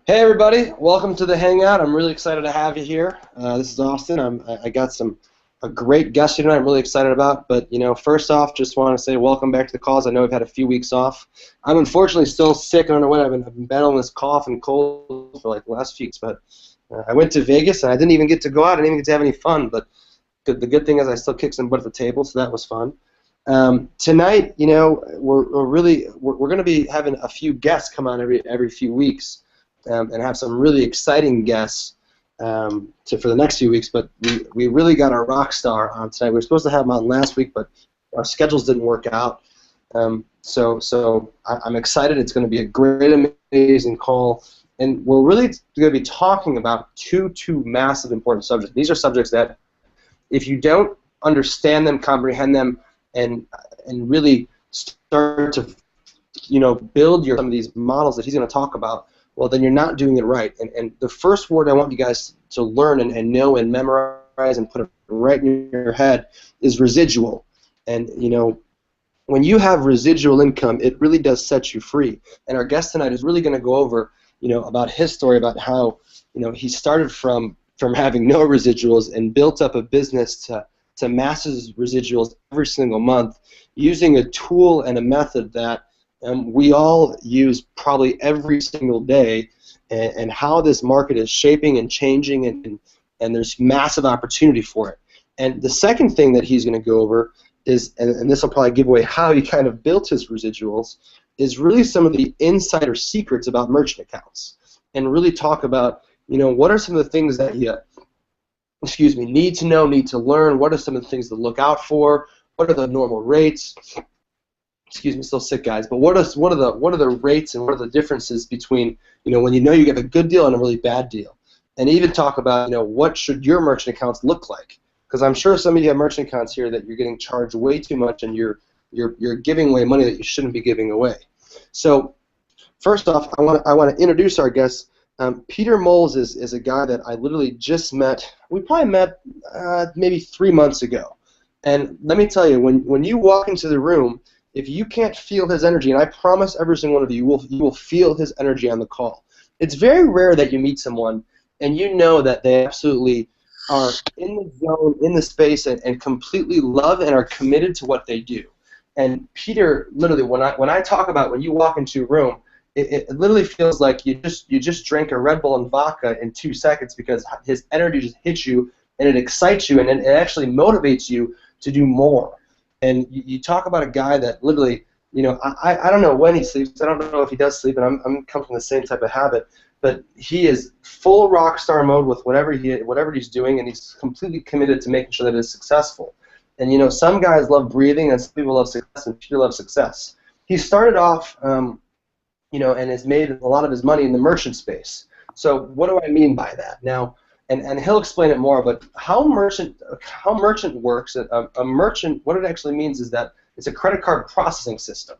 Hey everybody, welcome to the Hangout. I'm really excited to have you here. This is Austin. I got a great guest here tonight I'm really excited about. But first off, just want to say welcome back to the calls. I know we've had a few weeks off. I'm unfortunately still sick. I don't know what I've been battling this cough and cold for like the last few weeks. But I went to Vegas and I didn't even get to go out. I didn't even get to have any fun. But the good thing is I still kicked some butt at the table, so that was fun. Tonight, we're going to be having a few guests come on every few weeks. And have some really exciting guests for the next few weeks. But we really got our rock star on tonight. We were supposed to have him on last week, but our schedules didn't work out. So I'm excited. It's going to be a great, amazing call. And we're really going to be talking about two massive important subjects. These are subjects that if you don't understand them, comprehend them, and really start to build some of these models that he's going to talk about, well, then you're not doing it right. And the first word I want you guys to learn and know and memorize and put it right in your head is residual. And, when you have residual income, it really does set you free. And our guest tonight is really going to go over, about his story, about how, he started from having no residuals and built up a business to masses residuals every single month using a tool and a method that we all use probably every single day, and how this market is shaping and changing, and there's massive opportunity for it. And the second thing that he's going to go over is, and this will probably give away how he kind of built his residuals, is really some of the insider secrets about merchant accounts, and really talk about, what are some of the things that you, need to know, need to learn, what are some of the things to look out for, what are the normal rates. Excuse me, still sick, guys. But what are the rates and what are the differences between when you get a good deal and a really bad deal, and even talk about what should your merchant accounts look like, because I'm sure some of you have merchant accounts here that you're getting charged way too much and you're giving away money that you shouldn't be giving away. So first off, I want to introduce our guest. Peter Moles is a guy that I literally just met. We probably met maybe 3 months ago, and let me tell you, when you walk into the room, if you can't feel his energy, and I promise every single one of you will feel his energy on the call. It's very rare that you meet someone and you know that they absolutely are in the zone, in the space, and completely love and are committed to what they do. And Peter, literally, when I talk about when you walk into a room, it literally feels like you just drank a Red Bull and vodka in 2 seconds, because his energy just hits you and it excites you and it actually motivates you to do more. And you talk about a guy that literally, I don't know when he sleeps. I don't know if he does sleep, and I'm come from the same type of habit. But he is full rock star mode with whatever he's doing, and he's completely committed to making sure that it's successful. And some guys love breathing, and some people love success, and Peter loves success. He started off, and has made a lot of his money in the merchant space. So what do I mean by that? Now, and he'll explain it more, but how merchant works, a merchant, what it actually means is that it's a credit card processing system,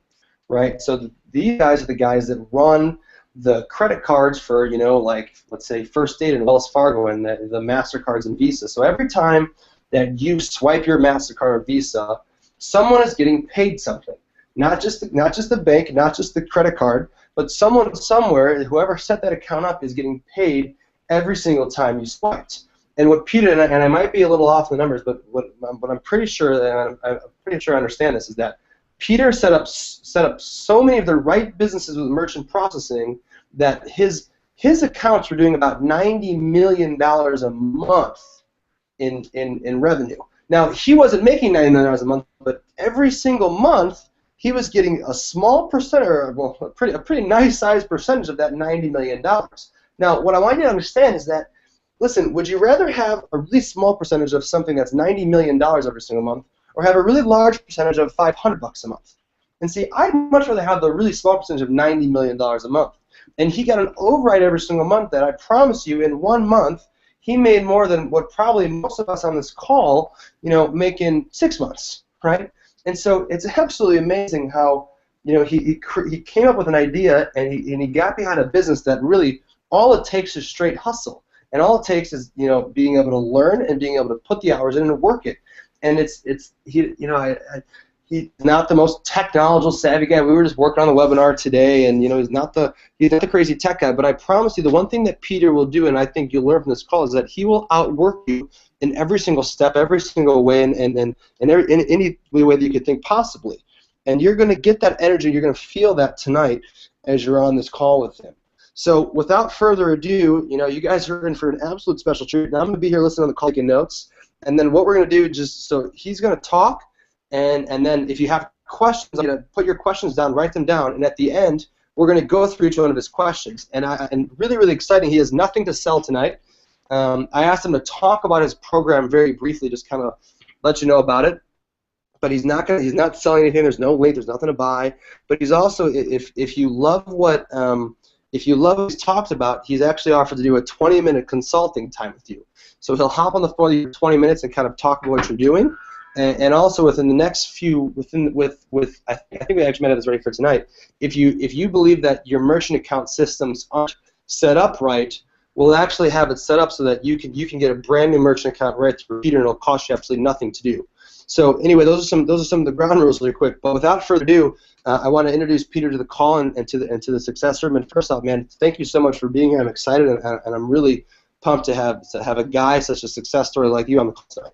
right? So these guys are the guys that run the credit cards for, like, let's say First State and Wells Fargo and the MasterCards and Visa. So every time that you swipe your MasterCard or Visa, someone is getting paid something. Not just the bank, not just the credit card, but someone somewhere, whoever set that account up, is getting paid every single time you swiped. And what Peter, and I might be a little off the numbers, but what I'm pretty sure, and I'm pretty sure I understand this, is that Peter set up so many of the right businesses with merchant processing that his accounts were doing about $90 million a month in revenue. Now, he wasn't making $90 million a month, but every single month he was getting a small percent, or well, a pretty nice sized percentage of that $90 million. Now, what I want you to understand is that, listen, would you rather have a really small percentage of something that's $90 million every single month, or have a really large percentage of $500 a month? And see, I'd much rather have the really small percentage of $90 million a month. And he got an override every single month that, I promise you, in 1 month, he made more than what probably most of us on this call, make in 6 months, right? And so it's absolutely amazing how, he came up with an idea, and he got behind a business that really, all it takes is straight hustle, and all it takes is being able to learn and being able to put the hours in and work it. And he's not the most technological savvy guy. We were just working on the webinar today, and he's not the crazy tech guy. But I promise you, the one thing that Peter will do, and I think you'll learn from this call, is that he will outwork you in every single step, every single way, and in any way that you could think possibly. And you're going to get that energy. You're going to feel that tonight as you're on this call with him. So without further ado, you guys are in for an absolute special treat. Now I'm going to be here listening on the call, taking notes. And then what we're going to do, just so he's going to talk, and then if you have questions, I'm going to put your questions down, write them down, and at the end, we're going to go through each one of his questions. And really, really exciting, he has nothing to sell tonight. I asked him to talk about his program very briefly, just kind of let you know about it. But he's not selling anything. There's no link. There's nothing to buy. But he's also, if you love what he's talked about, he's actually offered to do a 20-minute consulting time with you. So he'll hop on the phone with you for 20 minutes and kind of talk about what you're doing. And also within the next few, I think we actually might have this ready for tonight. If you believe that your merchant account systems aren't set up right, we'll actually have it set up so that you can get a brand new merchant account right through Peter, and it'll cost you absolutely nothing to do. So anyway, those are some of the ground rules really quick. But without further ado, I want to introduce Peter to the call and to the success room. And first off, man, thank you so much for being here. I'm excited, and I'm really pumped to have a guy such a success story like you on the call tonight.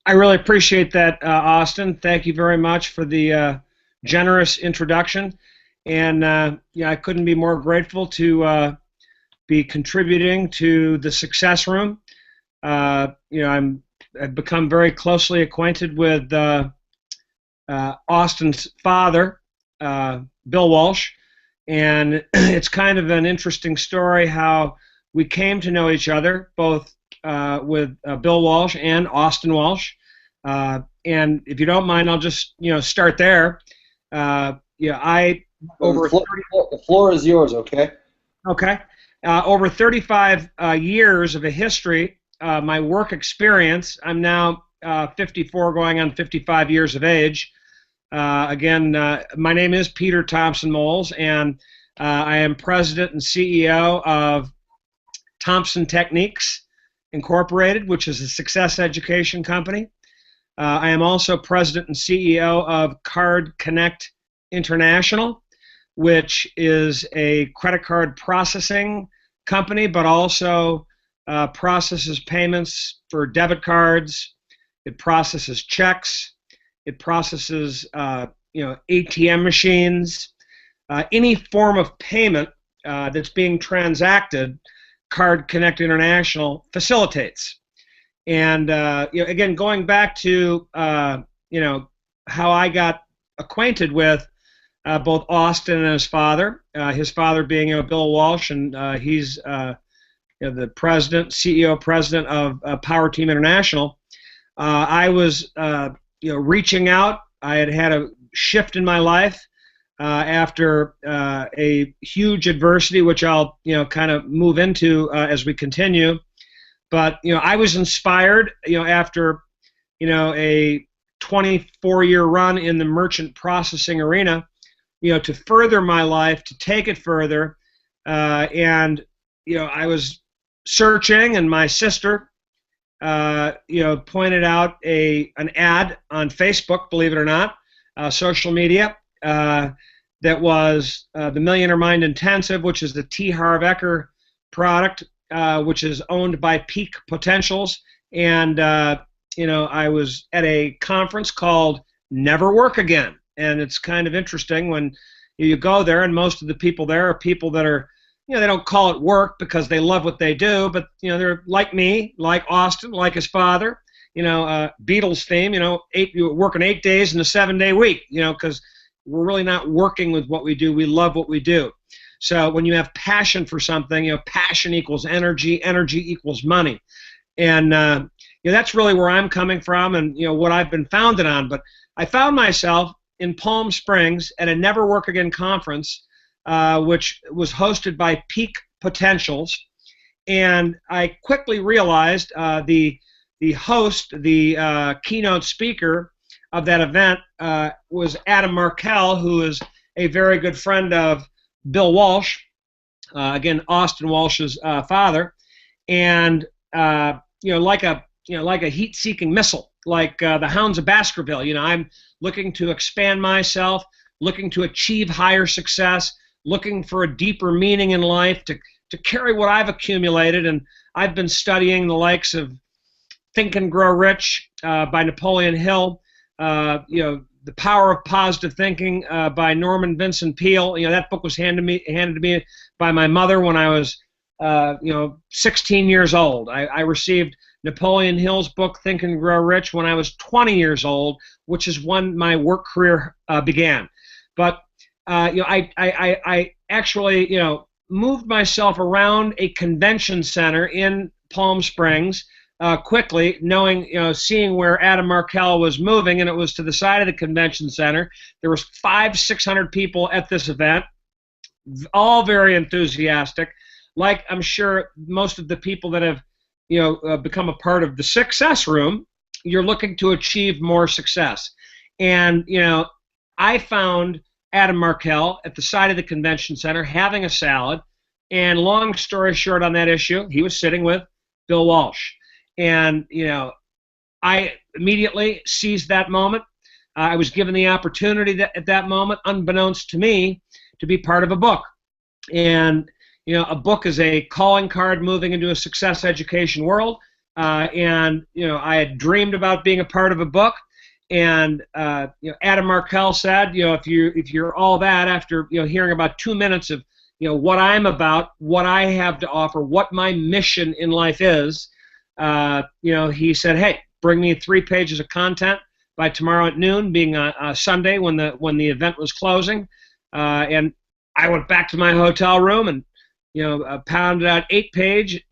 I really appreciate that, Austin. Thank you very much for the generous introduction. And I couldn't be more grateful to be contributing to the Success Room. I've become very closely acquainted with Austin's father, Bill Walsh, and it's kind of an interesting story how we came to know each other, both with Bill Walsh and Austin Walsh. And if you don't mind, I'll just start there. The floor is yours. Okay. Okay. Over 35 years of a history, my work experience. I'm now 54, going on 55 years of age. My name is Peter Thompson-Moles, and I am president and CEO of Thompson Techniques Incorporated, which is a success education company. I am also president and CEO of Card Connect International, which is a credit card processing company, but also processes payments for debit cards. It processes checks. It processes ATM machines. Any form of payment that's being transacted, Card Connect International facilitates. And again, going back to how I got acquainted with both Austin and his father being Bill Walsh, and he's the CEO president of Power Team International. I was reaching out. I had a shift in my life after a huge adversity, which I'll kind of move into as we continue. But I was inspired after a 24-year run in the merchant processing arena, to further my life, to take it further, and I was searching, and my sister pointed out an ad on Facebook, believe it or not, social media, that was the Millionaire Mind Intensive, which is the T. Harv Eker product, which is owned by Peak Potentials. And I was at a conference called Never Work Again. And it's kind of interesting when you go there, and most of the people there are people that are, they don't call it work because they love what they do, but they're like me, like Austin, like his father. Beatles theme. You're working 8 days in a 7-day week. Because we're really not working with what we do. We love what we do. So when you have passion for something, passion equals energy. Energy equals money. And that's really where I'm coming from, and what I've been founded on. But I found myself in Palm Springs at a Never Work Again conference, which was hosted by Peak Potentials, and I quickly realized the host, the keynote speaker of that event was Adam Markel, who is a very good friend of Bill Walsh, again Austin Walsh's father, and like a heat-seeking missile, like the Hounds of Baskerville. I'm looking to expand myself, looking to achieve higher success, looking for a deeper meaning in life, to carry what I've accumulated. And I've been studying the likes of Think and Grow Rich by Napoleon Hill, The Power of Positive Thinking by Norman Vincent Peale. That book was handed to me by my mother when I was 16 years old. I received Napoleon Hill's book, Think and Grow Rich, when I was 20 years old, which is when my work career began. But I actually moved myself around a convention center in Palm Springs quickly, seeing where Adam Markel was moving, and it was to the side of the convention center. There was 500-600 people at this event, all very enthusiastic. Like I'm sure most of the people that have become a part of the Success Room, you're looking to achieve more success. And I found Adam Markel at the side of the convention center having a salad, and long story short on that issue, he was sitting with Bill Walsh. And I immediately seized that moment. I was given the opportunity at that moment, unbeknownst to me, to be part of a book. And a book is a calling card moving into a success education world. And I had dreamed about being a part of a book. And Adam Markel said, if you're all that, after hearing about 2 minutes of what I'm about, what I have to offer, what my mission in life is, he said, hey, bring me 3 pages of content by tomorrow at noon, being a Sunday when the event was closing. And I went back to my hotel room and pounded out 8-page,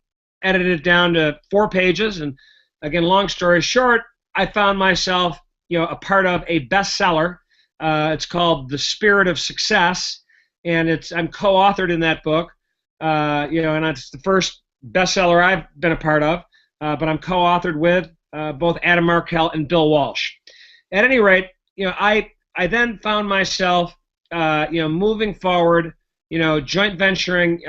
edited it down to 4 pages, and again, long story short, I found myself a part of a bestseller. It's called The Spirit of Success, and I'm co-authored in that book. And it's the first bestseller I've been a part of, but I'm co-authored with both Adam Markel and Bill Walsh. At any rate, I then found myself moving forward, joint venturing,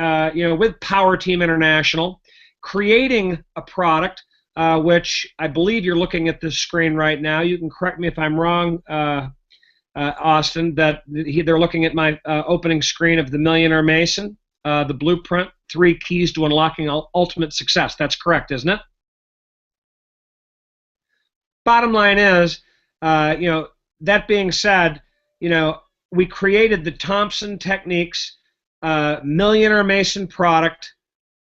with Power Team International, creating a product, which I believe you're looking at this screen right now. You can correct me if I'm wrong, Austin, that they're looking at my opening screen of The Millionaire Mason, the blueprint, 3 keys to unlocking ultimate success. That's correct, isn't it? Bottom line is, that being said, we created the Thompson Techniques Millionaire Mason product,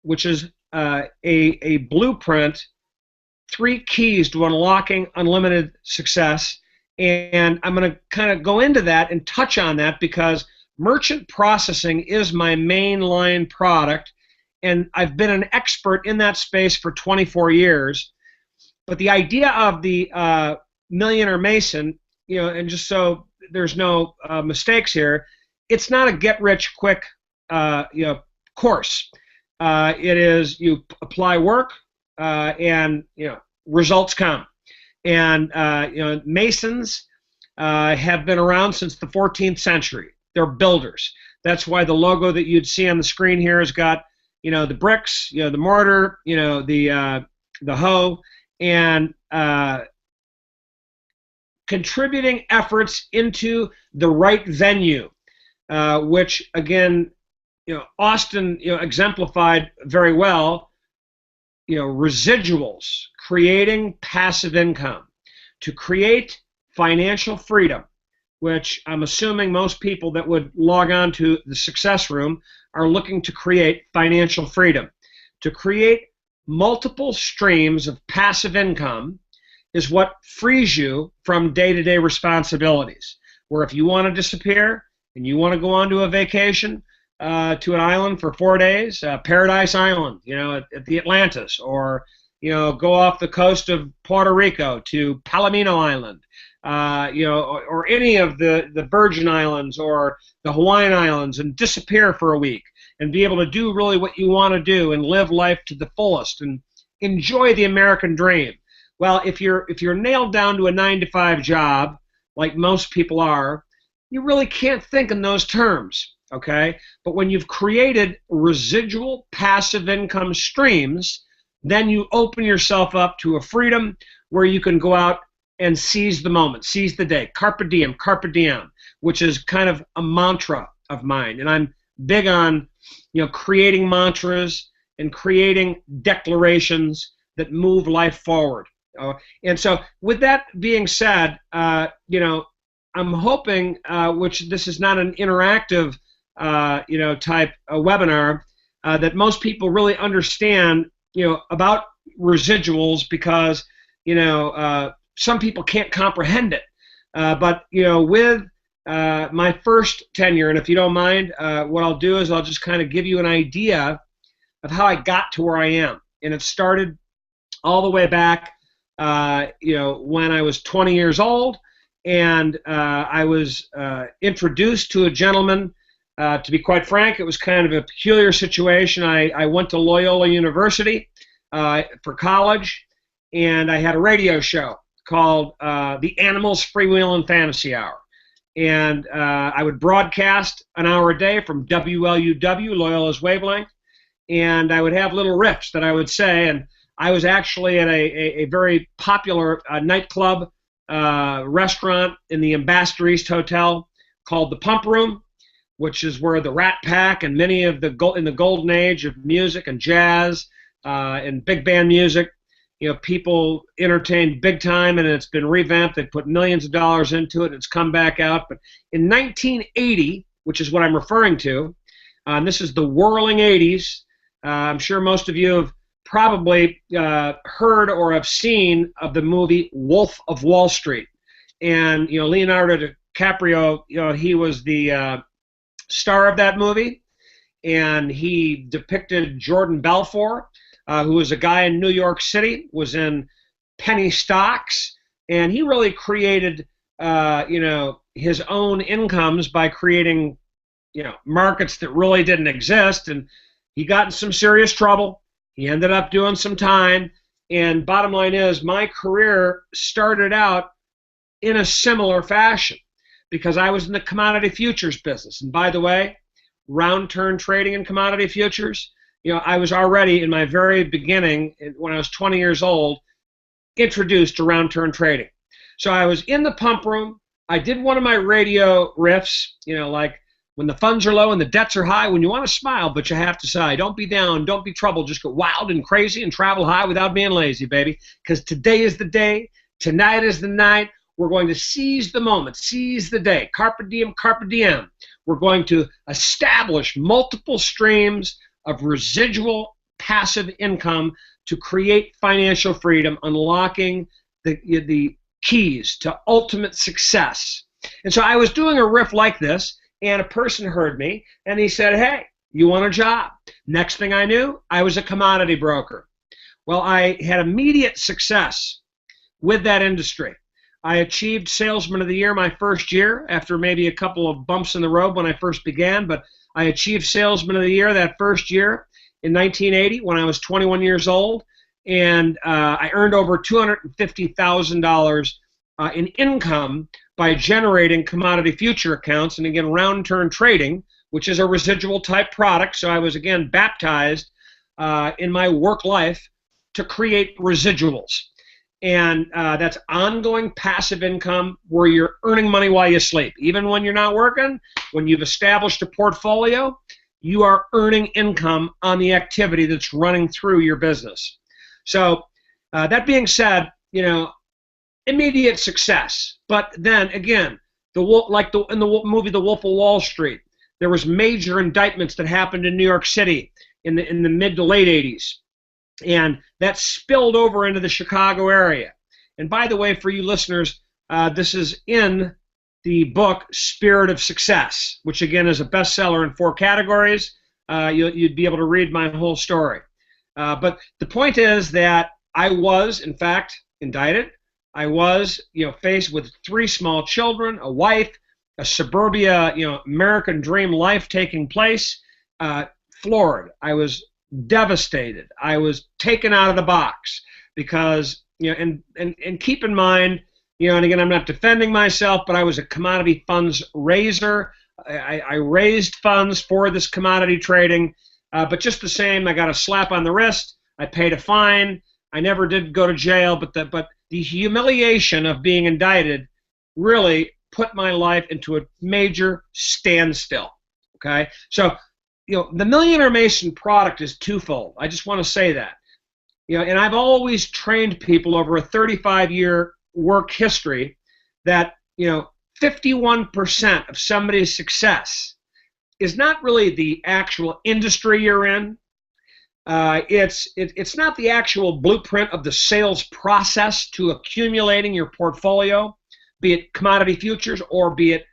which is a blueprint, 3 keys to unlocking unlimited success. And I'm going to kind of go into that and touch on that because merchant processing is my mainline product, and I've been an expert in that space for 24 years. But the idea of the Millionaire Mason, and just so there's no mistakes here, it's not a get-rich-quick course. It is you apply work and results come. And Masons have been around since the 14th century. They're builders. That's why the logo that you'd see on the screen here has got the bricks, the mortar, the hoe, and contributing efforts into the right venue, which again, Austin exemplified very well. Residuals, creating passive income, to create financial freedom, which I'm assuming most people that would log on to the Success Room are looking to create financial freedom. To create multiple streams of passive income is what frees you from day-to-day responsibilities, where if you want to disappear and you want to go on to a vacation, to an island for 4 days, Paradise Island, at the Atlantis, or go off the coast of Puerto Rico to Palomino Island, or any of the Virgin Islands or the Hawaiian Islands, and disappear for a week and be able to do really what you want to do and live life to the fullest and enjoy the American dream. Well, if you're nailed down to a 9-to-5 job, like most people are, you really can't think in those terms. Okay, but when you've created residual passive income streams, then you open yourself up to a freedom where you can go out and seize the moment, seize the day, carpe diem, which is kind of a mantra of mine. And I'm big on, creating mantras and creating declarations that move life forward. And so with that being said, I'm hoping, which this is not an interactive, type of webinar, that most people really understand, about residuals, because, some people can't comprehend it. But, with my first tenure, and if you don't mind, what I'll do is I'll just kind of give you an idea of how I got to where I am. And it started all the way back, when I was 20 years old, and I was introduced to a gentleman. To be quite frank, it was kind of a peculiar situation. I went to Loyola University for college, and I had a radio show called The Animals Freewheel and Fantasy Hour. And I would broadcast an hour a day from WLUW, Loyola's Wavelength, and I would have little riffs that I would say. And I was actually at a very popular nightclub restaurant in the Ambassador East Hotel called the Pump Room, which is where the Rat Pack and many of in the golden age of music and jazz and big band music, people entertained big time, and it's been revamped. They put millions of dollars into it, and it's come back out. But in 1980, which is what I'm referring to, and this is the whirling 80s, I'm sure most of you have probably heard or have seen of the movie Wolf of Wall Street. And, Leonardo DiCaprio, he was the star of that movie, and he depicted Jordan Belfort, who was a guy in New York City, was in penny stocks, and he really created, his own incomes by creating, markets that really didn't exist, and he got in some serious trouble. He ended up doing some time, and bottom line is my career started out in a similar fashion because I was in the commodity futures business. And by the way, round turn trading in commodity futures, I was already in my very beginning, when I was 20 years old, introduced to round turn trading. So I was in the pump room. I did one of my radio riffs, like, when the funds are low and the debts are high, when you want to smile, but you have to sigh. Don't be down, don't be troubled. Just go wild and crazy and travel high without being lazy, baby. Because today is the day. Tonight is the night. We're going to seize the moment, seize the day. Carpe diem, carpe diem. We're going to establish multiple streams of residual passive income to create financial freedom, unlocking the keys to ultimate success. And so I was doing a riff like this, and a person heard me, and he said, hey, you want a job? Next thing I knew, I was a commodity broker. Well, I had immediate success with that industry. I achieved Salesman of the Year my first year, after maybe a couple of bumps in the road when I first began, but I achieved Salesman of the Year that first year in 1980 when I was 21 years old, and I earned over $250,000 in income by generating commodity future accounts, and again, round turn trading, which is a residual type product. So I was again baptized in my work life to create residuals. And that's ongoing passive income where you're earning money while you sleep. Even when you're not working, when you've established a portfolio, you are earning income on the activity that's running through your business. So that being said, immediate success. But then again, in the movie The Wolf of Wall Street, there was major indictments that happened in New York City in the mid to late 80s. And that spilled over into the Chicago area. And by the way, for you listeners, this is in the book Spirit of Success, which again is a bestseller in 4 categories. You'd be able to read my whole story. But the point is that I was, in fact, indicted. I was, faced with 3 small children, a wife, a suburbia, American dream life taking place, floored. I was devastated. I was taken out of the box because, and keep in mind, and again, I'm not defending myself, but I was a commodity funds raiser. I raised funds for this commodity trading, but just the same, I got a slap on the wrist. I paid a fine. I never did go to jail, but the humiliation of being indicted really put my life into a major standstill. Okay, so the Millionaire Mason product is twofold. I just want to say that. And I've always trained people over a 35-year work history that 51% of somebody's success is not really the actual industry you're in. It's not the actual blueprint of the sales process to accumulating your portfolio, be it commodity futures or be it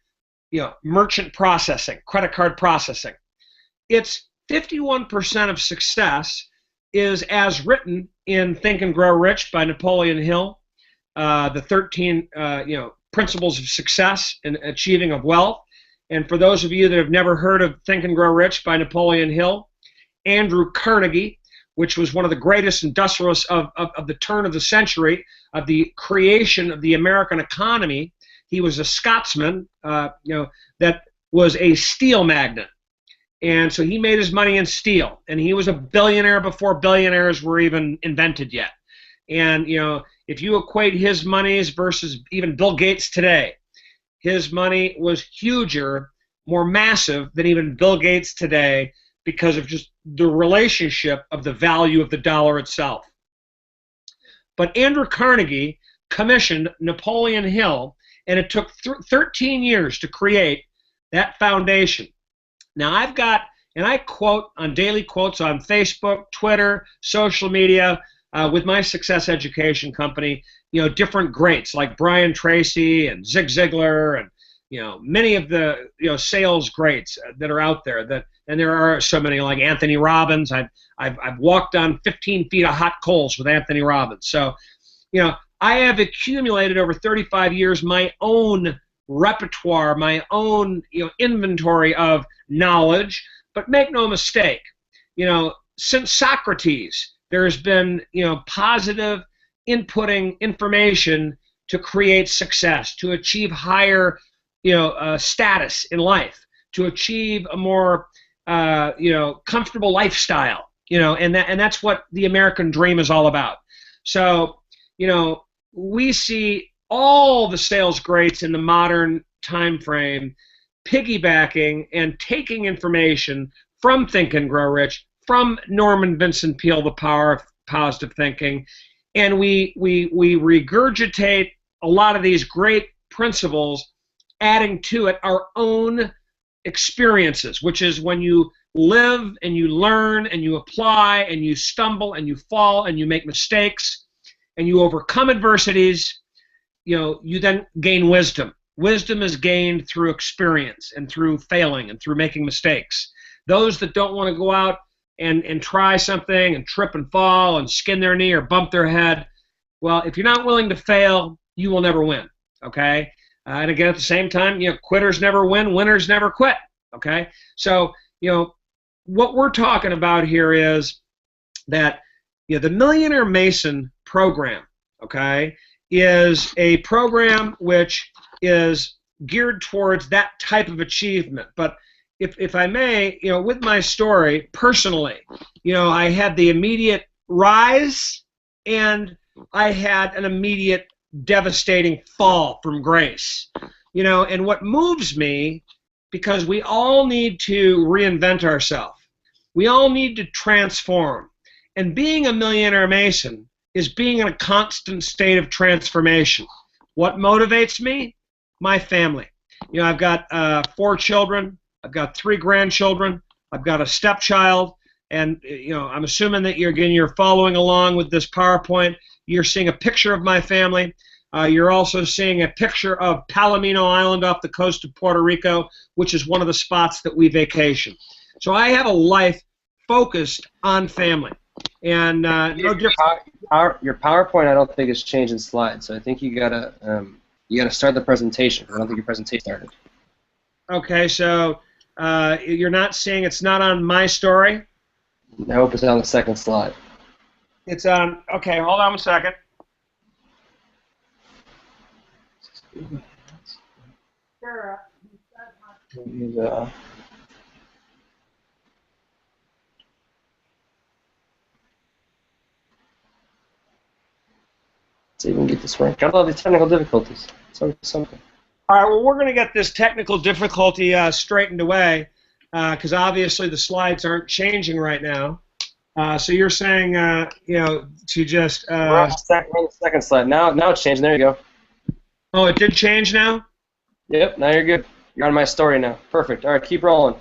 merchant processing, credit card processing. It's 51% of success is as written in Think and Grow Rich by Napoleon Hill, the 13 principles of success and achieving of wealth. And for those of you that have never heard of Think and Grow Rich by Napoleon Hill, Andrew Carnegie, which was one of the greatest industrialists of the turn of the century, of the creation of the American economy. He was a Scotsman, that was a steel magnate. And so he made his money in steel. And he was a billionaire before billionaires were even invented yet. And, if you equate his monies versus even Bill Gates today, his money was huger, more massive than even Bill Gates today because of just the relationship of the value of the dollar itself. But Andrew Carnegie commissioned Napoleon Hill, and it took 13 years to create that foundation. Now I've got, and I quote on daily quotes on Facebook, Twitter, social media, with my Success Education company, different greats like Brian Tracy and Zig Ziglar and many of the sales greats that are out there. And there are so many like Anthony Robbins. I've walked on 15 feet of hot coals with Anthony Robbins. So I have accumulated over 35 years my own repertoire, my own inventory of knowledge. But make no mistake, since Socrates, there's been positive inputting information to create success, to achieve higher status in life, to achieve a more comfortable lifestyle, and that's what the American dream is all about. So we see all the sales greats in the modern time frame piggybacking and taking information from Think and Grow Rich, from Norman Vincent Peale, The Power of Positive Thinking, and we regurgitate a lot of these great principles, adding to it our own experiences, which is when you live and you learn and you apply and you stumble and you fall and you make mistakes and you overcome adversities, you then gain wisdom. Wisdom is gained through experience and through failing and through making mistakes. Those that don't want to go out and try something and trip and fall and skin their knee or bump their head, well, if you're not willing to fail, you will never win, okay? And again, at the same time, quitters never win, winners never quit, okay? So, what we're talking about here is that, the Millionaire Mason program, okay, is a program which is geared towards that type of achievement. But if I may, with my story, personally, I had the immediate rise and I had an immediate devastating fall from grace. And what moves me, because we all need to reinvent ourselves. We all need to transform. And being a Millionaire Mason is being in a constant state of transformation. What motivates me? My family. I've got 4 children. I've got 3 grandchildren. I've got a stepchild. And I'm assuming that you're following along with this PowerPoint. You're seeing a picture of my family. You're also seeing a picture of Palomino Island off the coast of Puerto Rico, which is one of the spots that we vacation. So I have a life focused on family. And no different. Your PowerPoint, I don't think is changing slides. So I think you gotta start the presentation. I don't think your presentation started. Okay, so you're not seeing, it's not on my story? I hope it's on the second slide. It's on, okay, hold on a second. see if we can get this working. Got all these technical difficulties. Something. All right, well, we're going to get this technical difficulty straightened away because obviously the slides aren't changing right now. So you're saying, to just... we're on the second slide. Now it's changing. There you go. Oh, it did change now? Yep, now you're good. You're on my story now. Perfect. All right, keep rolling.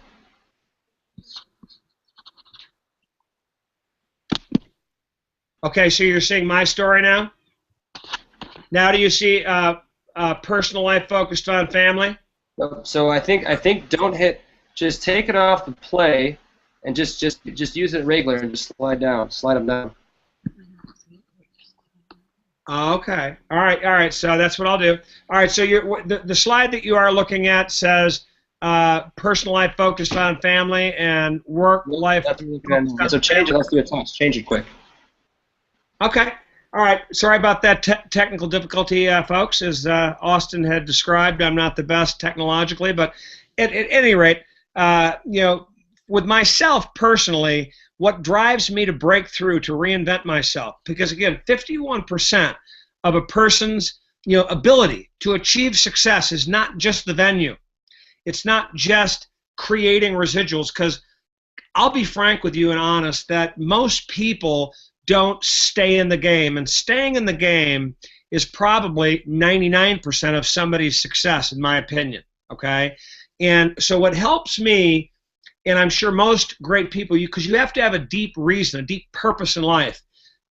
Okay, so you're seeing my story now? Now do you see personal life focused on family? So I think don't hit. Just take it off the play, and just use it regular and just slide them down. Okay. All right. So that's what I'll do. All right. So the slide that you are looking at says personal life focused on family and work life. So change it. Let's do a test. Change it quick. Okay. All right. Sorry about that technical difficulty, folks. As Austin had described, I'm not the best technologically, but at any rate, with myself personally, what drives me to break through, to reinvent myself, because again, 51% of a person's ability to achieve success is not just the venue. It's not just creating residuals, because I'll be frank with you and honest that most people don't stay in the game, and staying in the game is probably 99% of somebody's success, in my opinion, okay? And so what helps me, and I'm sure most great people, because you have to have a deep reason, a deep purpose in life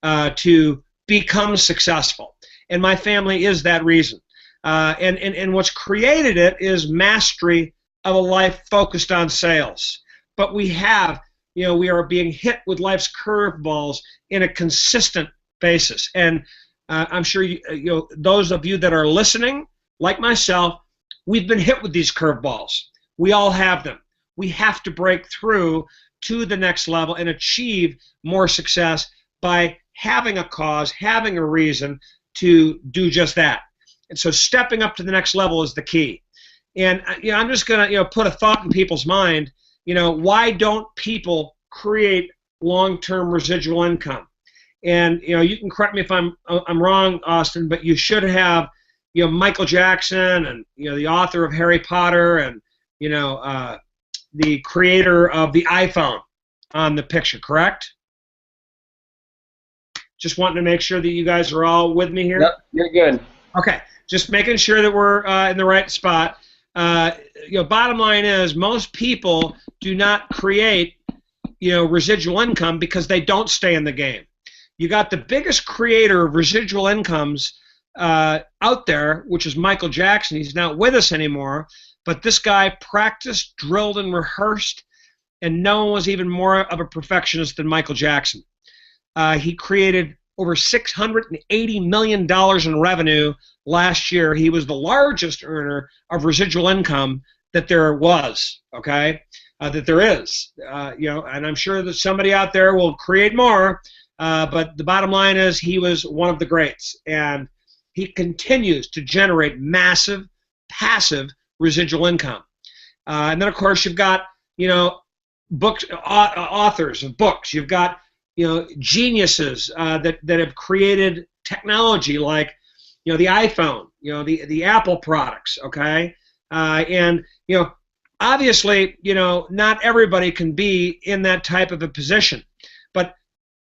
to become successful. And my family is that reason. And what's created it is mastery of a life focused on sales. But we have, we are being hit with life's curveballs in a consistent basis. And I'm sure those of you that are listening, like myself, we've been hit with these curveballs. We all have them. We have to break through to the next level and achieve more success by having a cause, having a reason to do just that. And so stepping up to the next level is the key. And I'm just going to put a thought in people's mind. Why don't people create long-term residual income? And you can correct me if I'm wrong, Austin, but you should have Michael Jackson and the author of Harry Potter and the creator of the iPhone on the picture, correct? Just wanting to make sure that you guys are all with me here. Yep, you're good. Okay, just making sure that we're in the right spot. Bottom line is most people do not create residual income because they don't stay in the game. You got the biggest creator of residual incomes out there, which is Michael Jackson. He's not with us anymore, but this guy practiced, drilled, and rehearsed, and no one was even more of a perfectionist than Michael Jackson. He created over $680 million in revenue last year. He was the largest earner of residual income that there was, okay, that there is. And I'm sure that somebody out there will create more, but the bottom line is he was one of the greats, and he continues to generate massive, passive residual income. And then, of course, you've got, books, authors of books. You've got, geniuses that have created technology like, the iPhone, the Apple products, okay? And, obviously, not everybody can be in that type of a position. But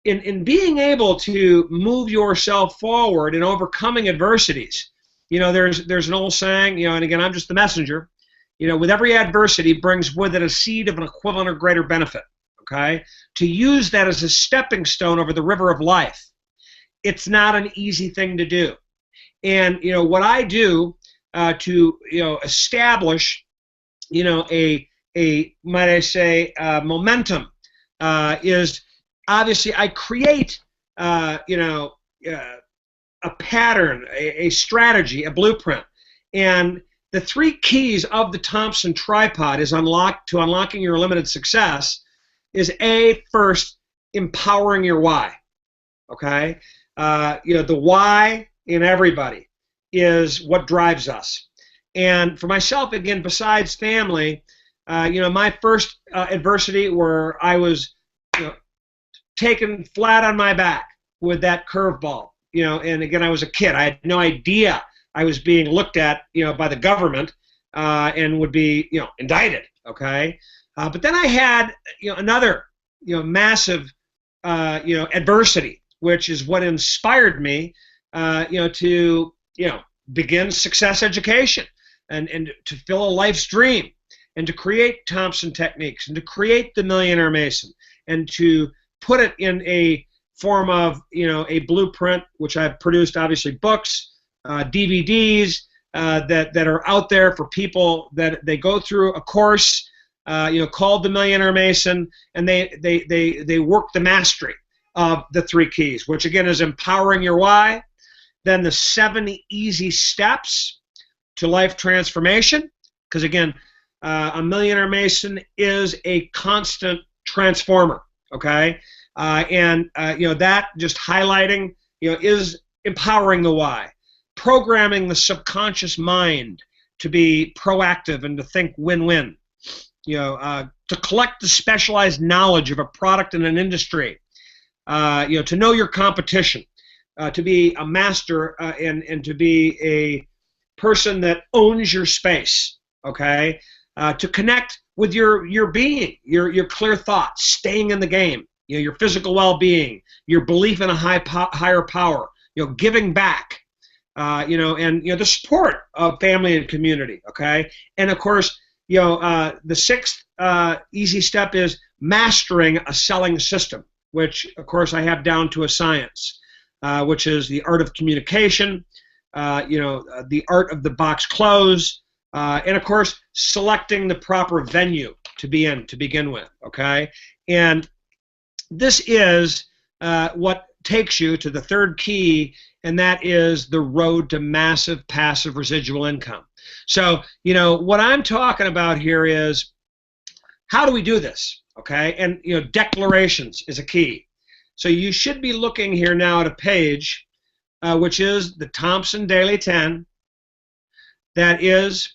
in being able to move yourself forward and overcoming adversities, there's an old saying, and again, I'm just the messenger, with every adversity brings with it a seed of an equivalent or greater benefit, okay? To use that as a stepping stone over the river of life, it's not an easy thing to do. And, what I do to, establish, might I say, momentum is obviously I create, a pattern, a strategy, a blueprint. And the three keys of the Thompson tripod is unlocking your limited success is first, empowering your why. Okay? The why in everybody is what drives us. And for myself, again, besides family, my first adversity where I was taken flat on my back with that curveball, and again, I was a kid. I had no idea I was being looked at, by the government, and would be, indicted. Okay, but then I had, another, massive, adversity, which is what inspired me, to, begin Success Education, and to fill a life's dream, and to create Thompson Techniques, and to create the Millionaire Mason, and to put it in a form of, a blueprint, which I've produced, obviously, books, DVDs that are out there for people that they go through a course, called the Millionaire Mason, and they work the mastery of the 3 keys, which again is empowering your why, then the 7 easy steps to life transformation, because again, a Millionaire Mason is a constant transformer. Okay, and that just highlighting, is empowering the why, programming the subconscious mind to be proactive and to think win-win, to collect the specialized knowledge of a product in an industry, to know your competition, to be a master, and to be a person that owns your space. Okay, to connect with your being, your clear thoughts, staying in the game, your physical well-being, your belief in a higher power, giving back, and the support of family and community. Okay, and of course, the 6th easy step is mastering a selling system, which of course I have down to a science, which is the art of communication, the art of the box close. And of course, selecting the proper venue to be in to begin with. Okay, and this is what takes you to the 3rd key, and that is the road to massive passive residual income. So, what I'm talking about here is how do we do this? Okay, and declarations is a key. So you should be looking here now at a page, which is the Thompson Daily 10. That is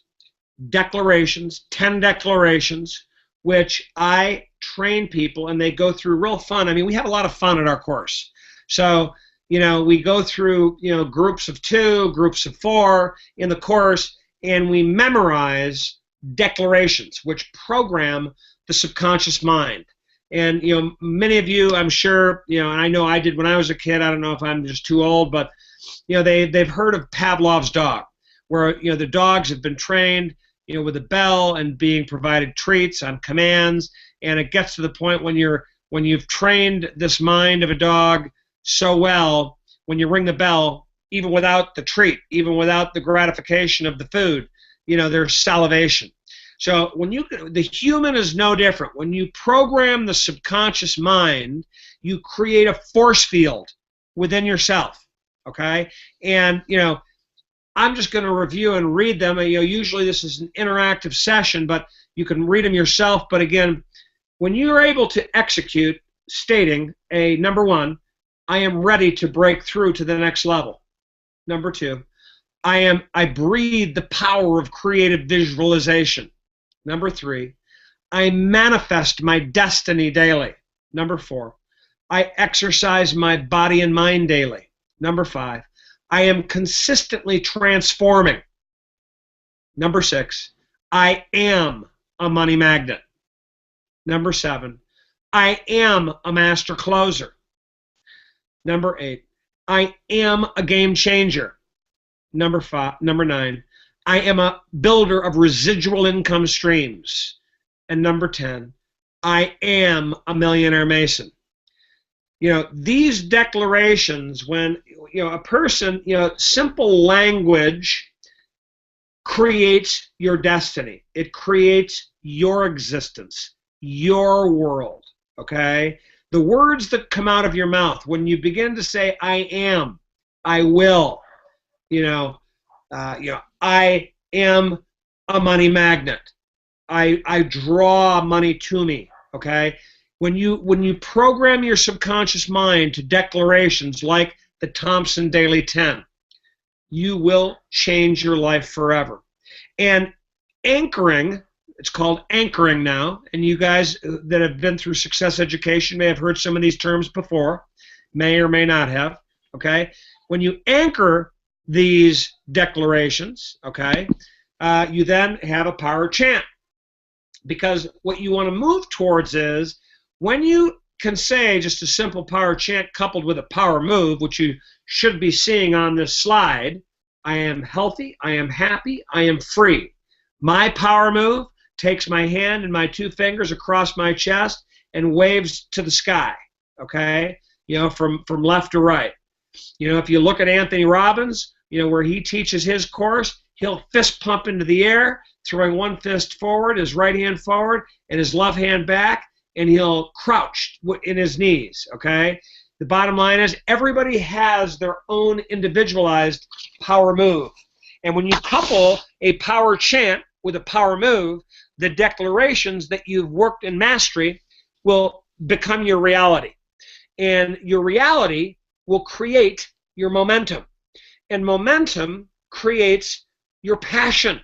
declarations, 10 declarations, which I train people, and they go through real fun. I mean, we have a lot of fun at our course. So, we go through, groups of 2, groups of 4 in the course, and we memorize declarations, which program the subconscious mind. And, many of you, I'm sure, and I know I did when I was a kid. I don't know if I'm just too old, but, they've heard of Pavlov's dog, where, the dogs have been trained, with a bell and being provided treats on commands, and it gets to the point when you've trained this mind of a dog so well, when you ring the bell, even without the treat, even without the gratification of the food, there's salivation. So the human is no different. When you program the subconscious mind, you create a force field within yourself. Okay, and I'm just going to review and read them. Usually this is an interactive session, but you can read them yourself. But again, when you're able to execute, stating number 1, I am ready to break through to the next level. Number 2, I breathe the power of creative visualization. Number 3, I manifest my destiny daily. Number 4, I exercise my body and mind daily. Number 5, I am consistently transforming. Number 6, I am a money magnet. Number 7, I am a master closer. Number 8, I am a game changer. Number 9, I am a builder of residual income streams. And number 10, I am a millionaire mason. These declarations, when a person, simple language creates your destiny. It creates your existence, your world. Okay? The words that come out of your mouth when you begin to say I am, I will, I am a money magnet. I draw money to me. Okay? When you program your subconscious mind to declarations like the Thompson Daily 10, you will change your life forever. And anchoring, it's called anchoring now, and you guys that have been through Success Education may have heard some of these terms before, may or may not have, okay? When you anchor these declarations, okay, you then have a power chant. Because what you want to move towards is when you can say just a simple power chant coupled with a power move, which you should be seeing on this slide, I am healthy, I am happy, I am free. My power move takes my hand and my 2 fingers across my chest and waves to the sky, okay, from left to right. If you look at Anthony Robbins, where he teaches his course, he'll fist pump into the air, throwing one fist forward, his right hand forward, and his left hand back, and he'll crouch in his knees, okay? The bottom line is everybody has their own individualized power move. And when you couple a power chant with a power move, the declarations that you've worked in mastery will become your reality. And your reality will create your momentum. And momentum creates your passion.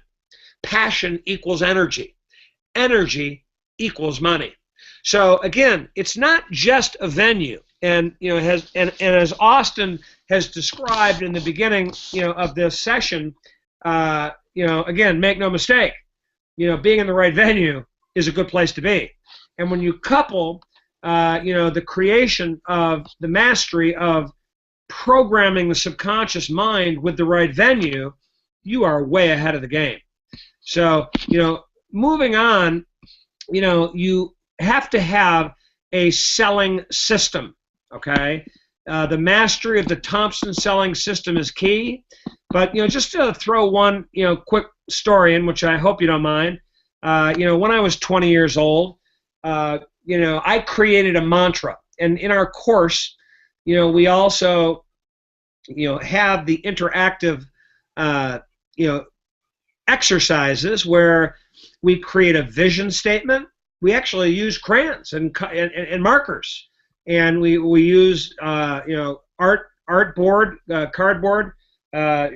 Passion equals energy. Energy equals money. So again, it's not just a venue, and as Austin has described in the beginning, of this session, again, make no mistake, being in the right venue is a good place to be. And when you couple, the creation of the mastery of programming the subconscious mind with the right venue, you are way ahead of the game. So, moving on, you have to have a selling system, okay? The mastery of the Thompson selling system is key. But, just to throw one, quick story in, which I hope you don't mind, when I was 20 years old, I created a mantra. And in our course, we also, have the interactive, exercises where we create a vision statement. We actually use crayons and markers, and we use cardboard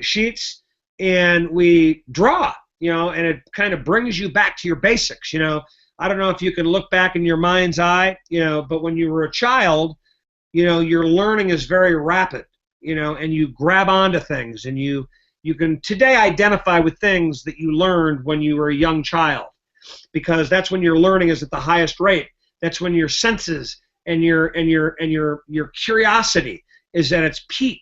sheets, and we draw. And it kind of brings you back to your basics. I don't know if you can look back in your mind's eye, but when you were a child, your learning is very rapid, and you grab onto things, and you can today identify with things that you learned when you were a young child, because that's when your learning is at the highest rate. That's when your senses and your curiosity is at its peak,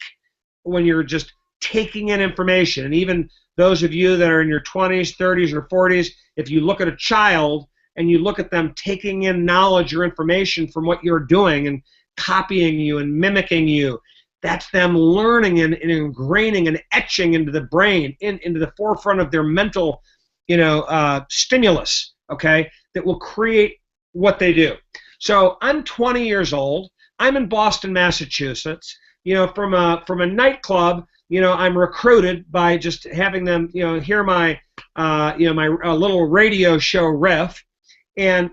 when you're just taking in information. And even those of you that are in your 20s, 30s, or 40s, if you look at a child and you look at them taking in knowledge or information from what you're doing and copying you and mimicking you, that's them learning and ingraining and etching into the brain, into the forefront of their mental, stimulus, okay, that will create what they do. So I'm 20 years old. I'm in Boston, Massachusetts. From a nightclub, I'm recruited by just having them, hear my, my little radio show riff, and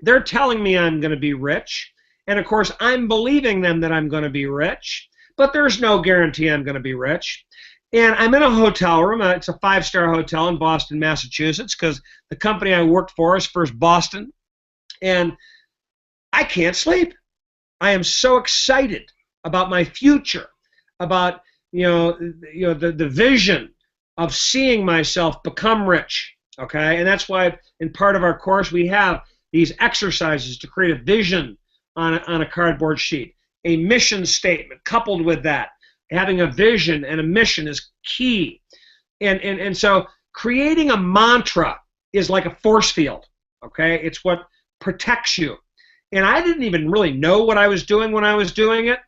they're telling me I'm going to be rich. And, of course, I'm believing them that I'm going to be rich, but there's no guarantee I'm going to be rich. And I'm in a hotel room. It's a 5-star hotel in Boston, Massachusetts, because the company I worked for is First Boston. And I can't sleep. I am so excited about my future, about the vision of seeing myself become rich. Okay, and that's why in part of our course we have these exercises to create a vision on a cardboard sheet, a mission statement coupled with that. Having a vision and a mission is key, and so creating a mantra is like a force field. Okay, it's what protects you. And I didn't even really know what I was doing when I was doing it,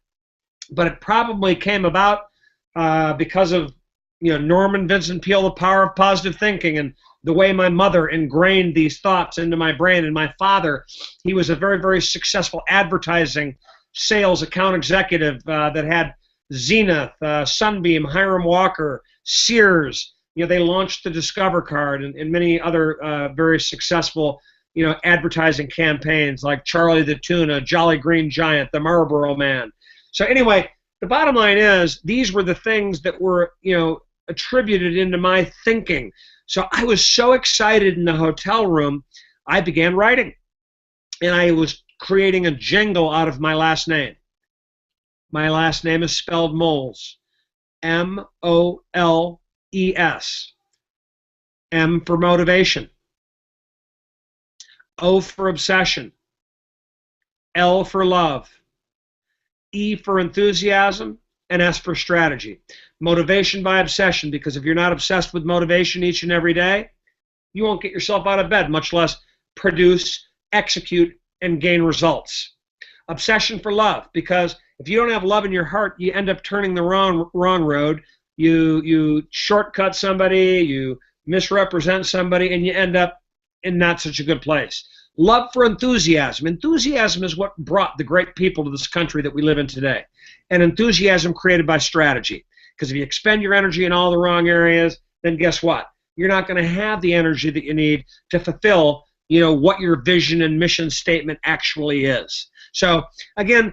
but it probably came about because of Norman Vincent Peale, The Power of Positive Thinking, and the way my mother ingrained these thoughts into my brain. And my father, he was a very, very successful advertising sales account executive that had Zenith, Sunbeam, Hiram Walker, Sears. They launched the Discover card and many other very successful advertising campaigns like Charlie the Tuna, Jolly Green Giant, the Marlboro Man. So anyway, the bottom line is these were the things that were attributed into my thinking. So I was so excited in the hotel room, I began writing. And I was creating a jingle out of my last name. My last name is spelled Moles. M-O-L-E-S. M for motivation. O for obsession. L for love. E for enthusiasm. And S for strategy. Motivation by obsession, because if you're not obsessed with motivation each and every day, you won't get yourself out of bed, much less produce, execute, and gain results. Obsession for love, because if you don't have love in your heart, you end up turning the wrong road. You shortcut somebody, you misrepresent somebody, and you end up in not such a good place. Love for enthusiasm. Enthusiasm is what brought the great people to this country that we live in today. And enthusiasm created by strategy. Because if you expend your energy in all the wrong areas, then guess what? You're not going to have the energy that you need to fulfill, what your vision and mission statement actually is. So again,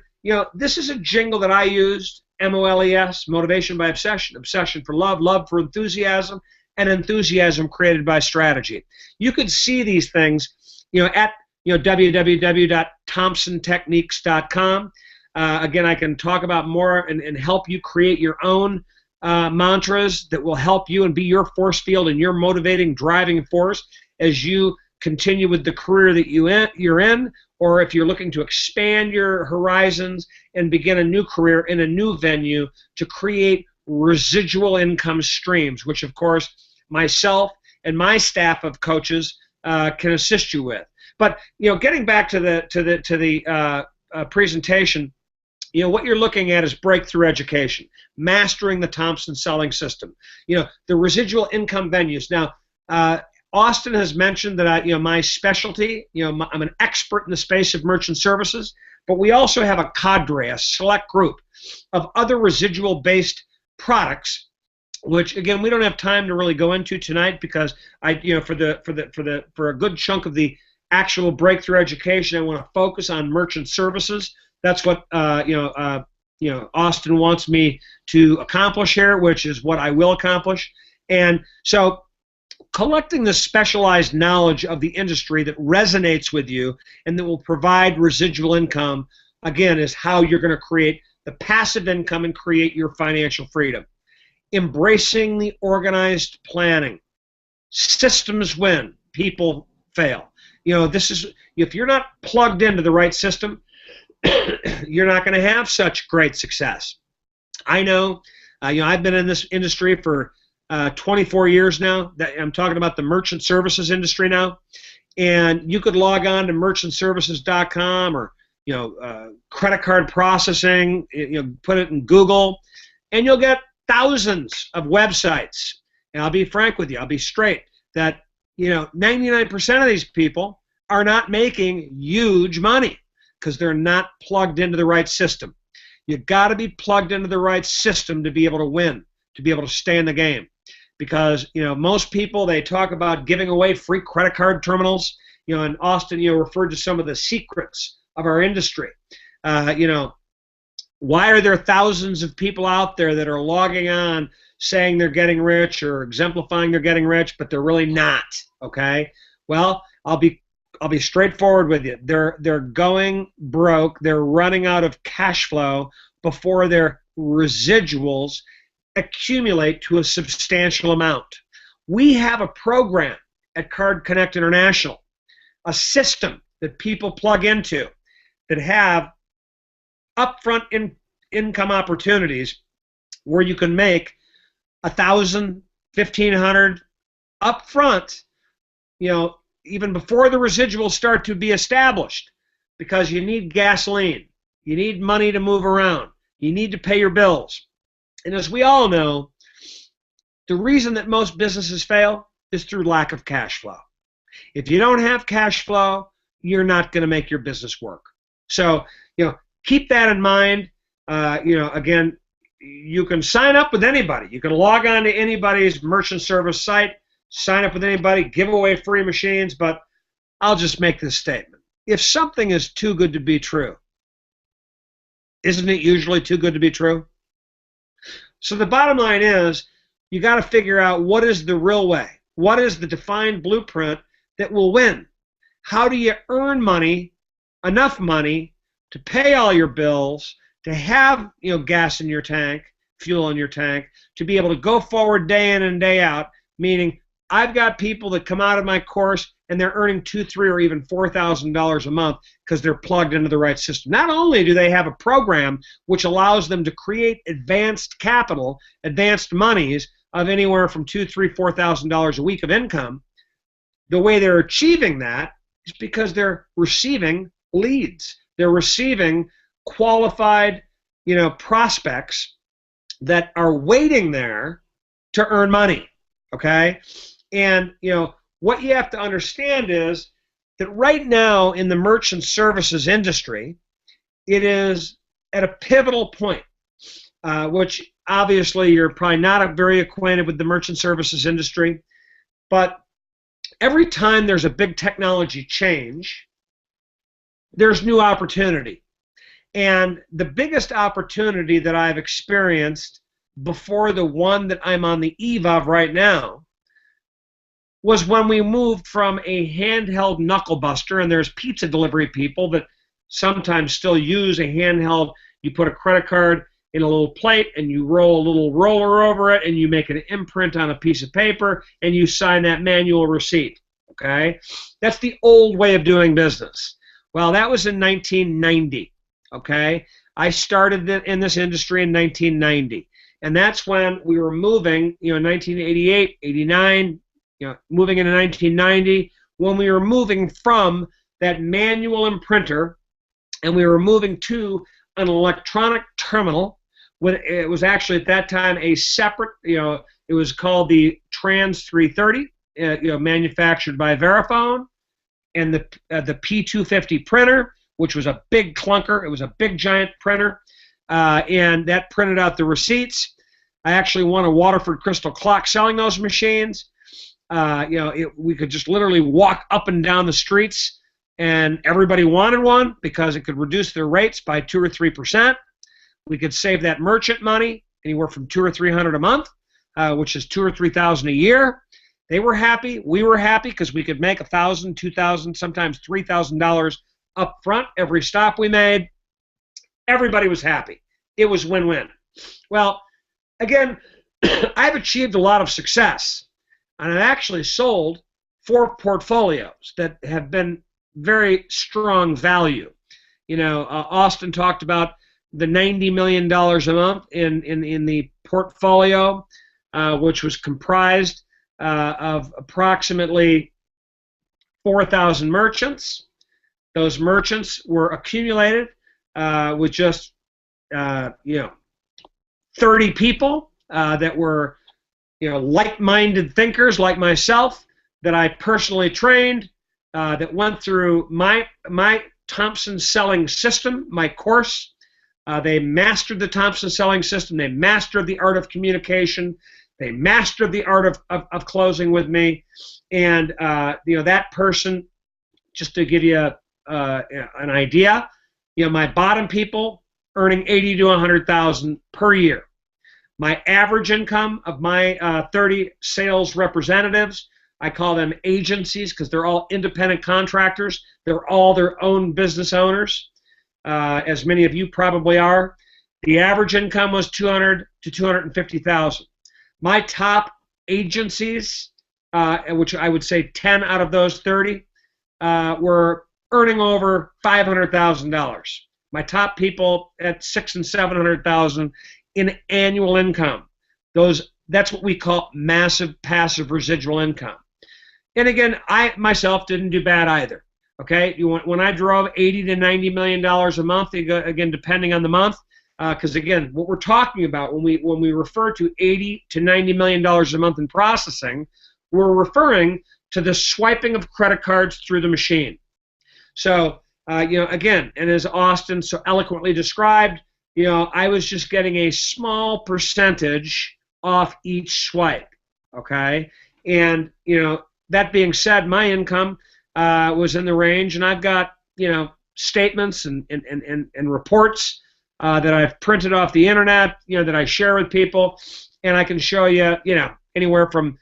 this is a jingle that I used, MOLES, motivation by obsession, obsession for love, love for enthusiasm, and enthusiasm created by strategy. You could see these things, at www.thompsontechniques.com. Again, I can talk about more and help you create your own mantras that will help you and be your force field and your motivating, driving force as you continue with the career that you're in, or if you're looking to expand your horizons and begin a new career in a new venue to create residual income streams, which of course myself and my staff of coaches can assist you with. But getting back to the presentation, what you're looking at is breakthrough education, mastering the Thompson selling system. The residual income venues. Now, Austin has mentioned that my specialty. I'm an expert in the space of merchant services, but we also have a cadre, a select group of other residual-based products, which again we don't have time to really go into tonight because for a good chunk of the actual breakthrough education, I want to focus on merchant services. That's what Austin wants me to accomplish here, which is what I will accomplish. And so collecting the specialized knowledge of the industry that resonates with you and that will provide residual income, again, is how you're going to create the passive income and create your financial freedom. Embracing the organized planning. Systems win, people fail. This is, if you're not plugged into the right system, you're not going to have such great success. I know, I've been in this industry for 24 years now. I'm talking about the merchant services industry now. And you could log on to merchantservices.com or credit card processing, put it in Google, and you'll get thousands of websites. And I'll be frank with you, I'll be straight, that 99% of these people are not making huge money because they're not plugged into the right system. You've got to be plugged into the right system to be able to win, to be able to stay in the game. Because most people, they talk about giving away free credit card terminals. And Austin, referred to some of the secrets of our industry. Why are there thousands of people out there that are logging on saying they're getting rich or exemplifying they're getting rich, but they're really not? Okay. Well, I'll be straightforward with you. They're going broke. They're running out of cash flow before their residuals accumulate to a substantial amount. We have a program at Card Connect International, a system that people plug into that have upfront income opportunities where you can make $1,000, $1,500 upfront, even before the residuals start to be established, because you need gasoline, you need money to move around, you need to pay your bills. And as we all know, the reason that most businesses fail is through lack of cash flow. If you don't have cash flow, you're not going to make your business work. So, keep that in mind. Again, you can sign up with anybody. You can log on to anybody's merchant service site, sign up with anybody, give away free machines, but I'll just make this statement. If something is too good to be true, isn't it usually too good to be true? So the bottom line is, you got to figure out what is the real way. What is the defined blueprint that will win? How do you earn money, enough money, to pay all your bills, to have gas in your tank fuel in your tank to be able to go forward day in and day out, meaning I've got people that come out of my course and they're earning $2,000, $3,000, or even $4,000 a month because they're plugged into the right system. Not only do they have a program which allows them to create advanced capital, advanced monies of anywhere from $2,000, $3,000, $4,000 a week of income, the way they're achieving that is because they're receiving leads. They're receiving qualified, prospects that are waiting there to earn money. Okay? And, what you have to understand is that right now in the merchant services industry, it is at a pivotal point, which obviously you're probably not very acquainted with the merchant services industry, but every time there's a big technology change, there's new opportunity. And the biggest opportunity that I've experienced before the one that I'm on the eve of right now was when we moved from a handheld knuckle buster, and there's pizza delivery people that sometimes still use a handheld. You put a credit card in a little plate and you roll a little roller over it and you make an imprint on a piece of paper and you sign that manual receipt. Okay? That's the old way of doing business. Well, that was in 1990. Okay? I started in this industry in 1990. And that's when we were moving, 1988, 89, moving into 1990, when we were moving from that manual imprinter and we were moving to an electronic terminal. When it was actually at that time a separate, it was called the Trans 330, manufactured by Verifone, and the P250 printer, which was a big clunker. It was a big giant printer, and that printed out the receipts. I actually won a Waterford Crystal clock selling those machines. We could just literally walk up and down the streets, and everybody wanted one because it could reduce their rates by 2 or 3%. We could save that merchant money anywhere from $200 or $300 a month, which is $2,000 or $3,000 a year. They were happy. We were happy because we could make $1,000, $2,000, sometimes $3,000 up front every stop we made. Everybody was happy. It was win-win. Well, again, I've achieved a lot of success. And I've actually sold 4 portfolios that have been very strong value. Austin talked about the $90 million a month in the portfolio, which was comprised of approximately 4,000 merchants. Those merchants were accumulated with just 30 people that were like-minded thinkers like myself that I personally trained, that went through my Thompson Selling System, my course. They mastered the Thompson Selling System. They mastered the art of communication. They mastered the art of closing with me. And that person, just to give you an idea, my bottom people earning $80,000 to $100,000 per year. My average income of my 30 sales representatives, I call them agencies because they're all independent contractors. They're all their own business owners, as many of you probably are. The average income was $200,000 to $250,000. My top agencies, which I would say 10 out of those 30, were earning over $500,000. My top people at $600,000 and $700,000 in annual income. That's what we call massive passive residual income. And again, I myself didn't do bad either. Okay, when I drove $80 to $90 million a month, again depending on the month, because again, what we're talking about when we refer to $80 to $90 million a month in processing, we're referring to the swiping of credit cards through the machine. So again, and as Austin so eloquently described, I was just getting a small percentage off each swipe, okay? And, that being said, my income was in the range, and I've got, statements and reports that I've printed off the internet, that I share with people, and I can show you, anywhere from,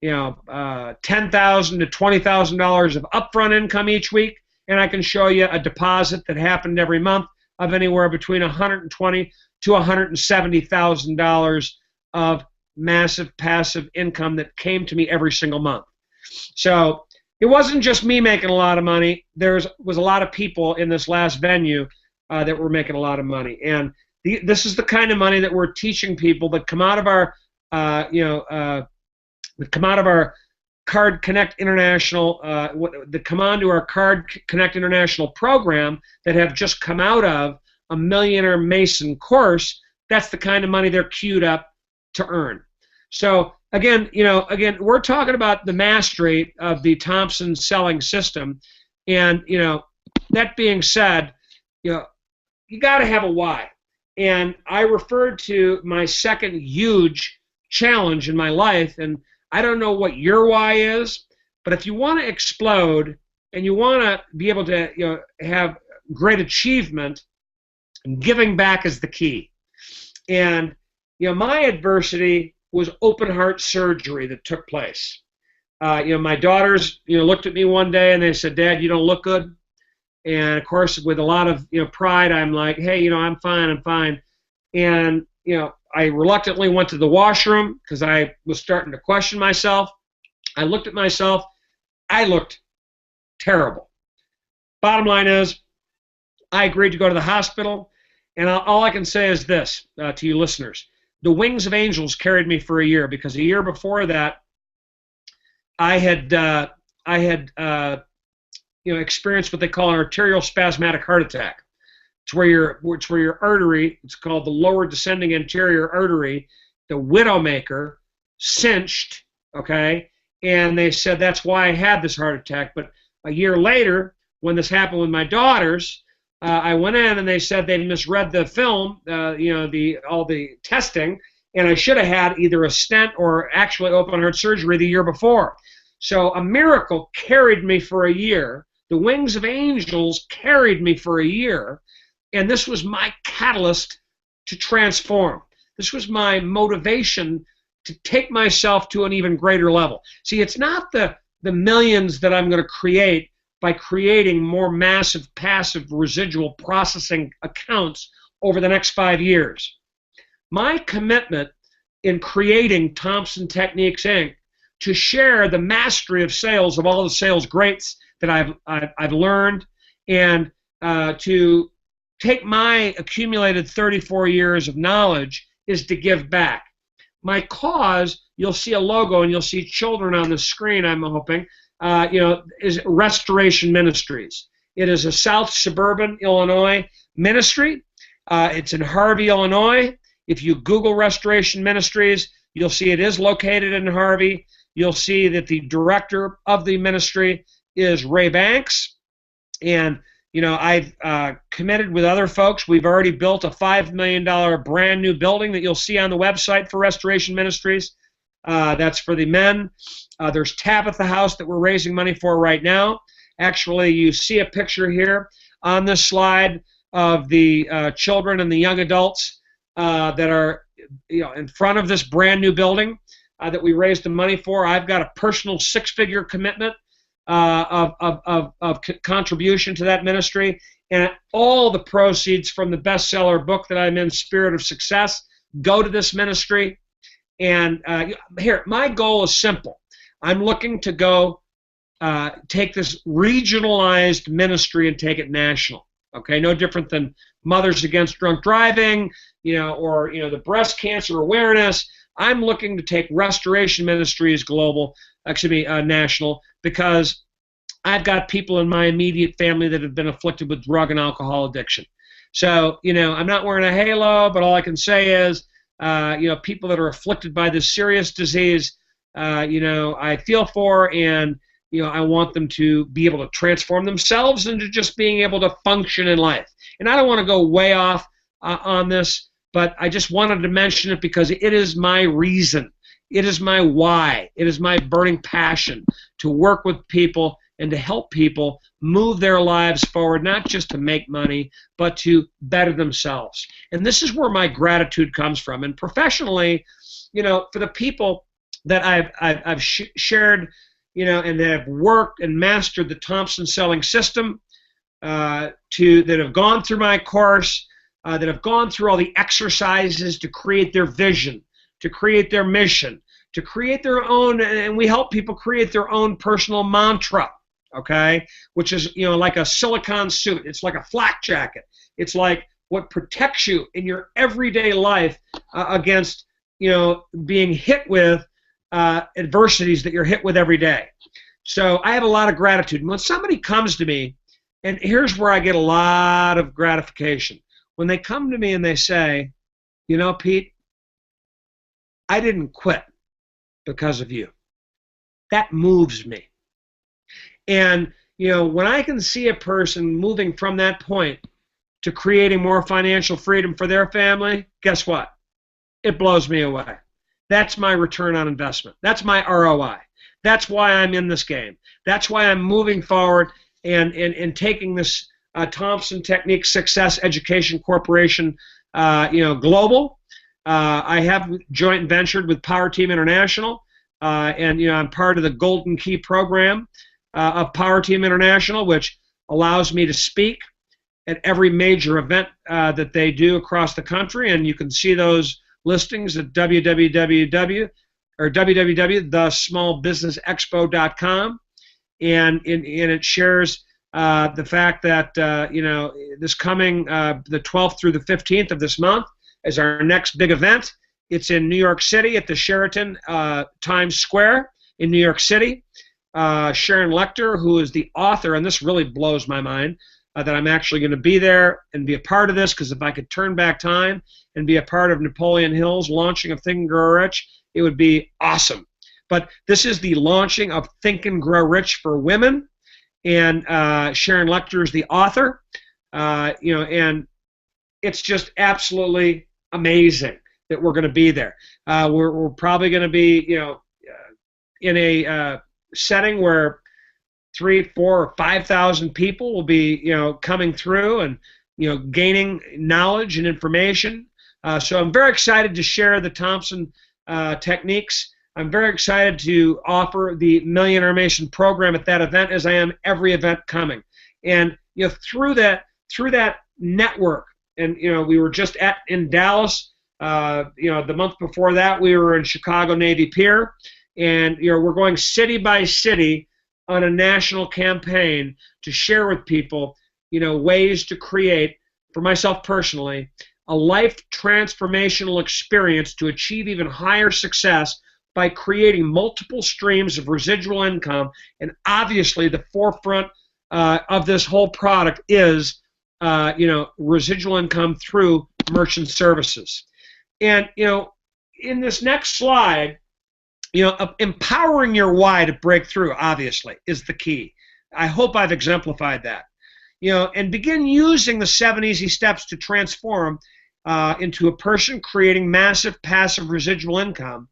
$10,000 to $20,000 of upfront income each week, and I can show you a deposit that happened every month of anywhere between $120,000 to $170,000 of massive passive income that came to me every single month. So it wasn't just me making a lot of money. There was a lot of people in this last venue that were making a lot of money. And this is the kind of money that we're teaching people that come out of our, that come out of our Card Connect International, that come onto our Card Connect International program that have just come out of a Millionaire Mason course. That's the kind of money they're queued up to earn. So again, we're talking about the mastery of the Thompson selling system, and that being said, you got to have a why. And I referred to my second huge challenge in my life, and I don't know what your why is, but if you want to explode and you want to be able to have great achievement, giving back is the key. And my adversity was open heart surgery that took place. My daughters looked at me one day and they said, "Dad, you don't look good." And of course, with a lot of pride, I'm like, "Hey, I'm fine." And I reluctantly went to the washroom because I was starting to question myself. I looked at myself. I looked terrible. Bottom line is, I agreed to go to the hospital, and all I can say is this to you listeners. The wings of angels carried me for a year, because a year before that, I had experienced what they call an arterial spasmodic heart attack. It's where your artery, it's called the lower descending anterior artery, the widowmaker, cinched, okay? And they said that's why I had this heart attack. But a year later, when this happened with my daughters, I went in and they said they misread the film, all the testing, and I should have had either a stent or actually open heart surgery the year before. So a miracle carried me for a year. The wings of angels carried me for a year, and this was my catalyst to transform. This was my motivation to take myself to an even greater level. See, it's not the millions that I'm going to create by creating more massive passive residual processing accounts over the next 5 years. My commitment in creating Thompson Techniques, Inc. to share the mastery of sales of all the sales greats that I've learned, and to take my accumulated 34 years of knowledge, is to give back. My cause, you'll see a logo and you'll see children on the screen, I'm hoping, is Restoration Ministries. It is a South Suburban Illinois ministry. It's in Harvey, Illinois. If you Google Restoration Ministries, you'll see it is located in Harvey. You'll see that the director of the ministry is Ray Banks. And, I've committed with other folks. We've already built a $5 million brand new building that you'll see on the website for Restoration Ministries. That's for the men. There's Tabitha House that we're raising money for right now. Actually, you see a picture here on this slide of the children and the young adults that are in front of this brand new building that we raised the money for. I've got a personal 6-figure commitment of contribution to that ministry, and all the proceeds from the bestseller book that I'm in, Spirit of Success, go to this ministry. And here, my goal is simple. I'm looking to go take this regionalized ministry and take it national. Okay, no different than Mothers Against Drunk Driving, or the breast cancer awareness. I'm looking to take Restoration Ministries national, because I've got people in my immediate family that have been afflicted with drug and alcohol addiction. So, I'm not wearing a halo, but all I can say is, people that are afflicted by this serious disease, I feel for, and I want them to be able to transform themselves into just being able to function in life. And I don't want to go way off on this, but I just wanted to mention it because it is my reason. It is my why. It is my burning passion to work with people and to help people move their lives forward, not just to make money, but to better themselves. And this is where my gratitude comes from. And professionally, for the people that I've shared, and that have worked and mastered the Thompson selling system, that have gone through my course, that have gone through all the exercises to create their vision, to create their mission, to create their own, and we help people create their own personal mantra, okay, which is, like a silicone suit. It's like a flak jacket. It's like what protects you in your everyday life against, being hit with adversities that you're hit with every day. So I have a lot of gratitude. And when somebody comes to me, and here's where I get a lot of gratification. When they come to me and they say, Pete, I didn't quit because of you. That moves me. And, when I can see a person moving from that point to creating more financial freedom for their family, guess what? It blows me away. That's my return on investment. That's my ROI. That's why I'm in this game. That's why I'm moving forward and taking this Thompson Techniques Success Education Corporation, global. I have joint ventured with Power Team International, and I'm part of the Golden Key program of Power Team International, which allows me to speak at every major event that they do across the country, and you can see those listings at www.thesmallbusinessexpo.com, and it shares the fact that this coming the 12th through the 15th of this month is our next big event. It's in New York City at the Sheraton Times Square in New York City. Sharon Lechter, who is the author, and this really blows my mind, that I'm actually going to be there and be a part of this, because if I could turn back time and be a part of Napoleon Hill's launching of Think and Grow Rich, it would be awesome. But this is the launching of Think and Grow Rich for Women, and Sharon Lechter is the author, and it's just absolutely amazing that we're going to be there. We're probably going to be, in a setting where 3,000, 4,000, or 5,000 people will be, coming through and, gaining knowledge and information. So I'm very excited to share the Thompson techniques. I'm very excited to offer the Millionaire Mason program at that event, as I am every event coming. And through that network, and we were just in Dallas. The month before that, we were in Chicago Navy Pier, and we're going city by city on a national campaign to share with people, ways to create, for myself personally, a life transformational experience to achieve even higher success by creating multiple streams of residual income. And obviously the forefront of this whole product is residual income through merchant services. And in this next slide, empowering your why to break through, obviously, is the key. I hope I've exemplified that. And begin using the 7 easy steps to transform into a person creating massive passive residual income.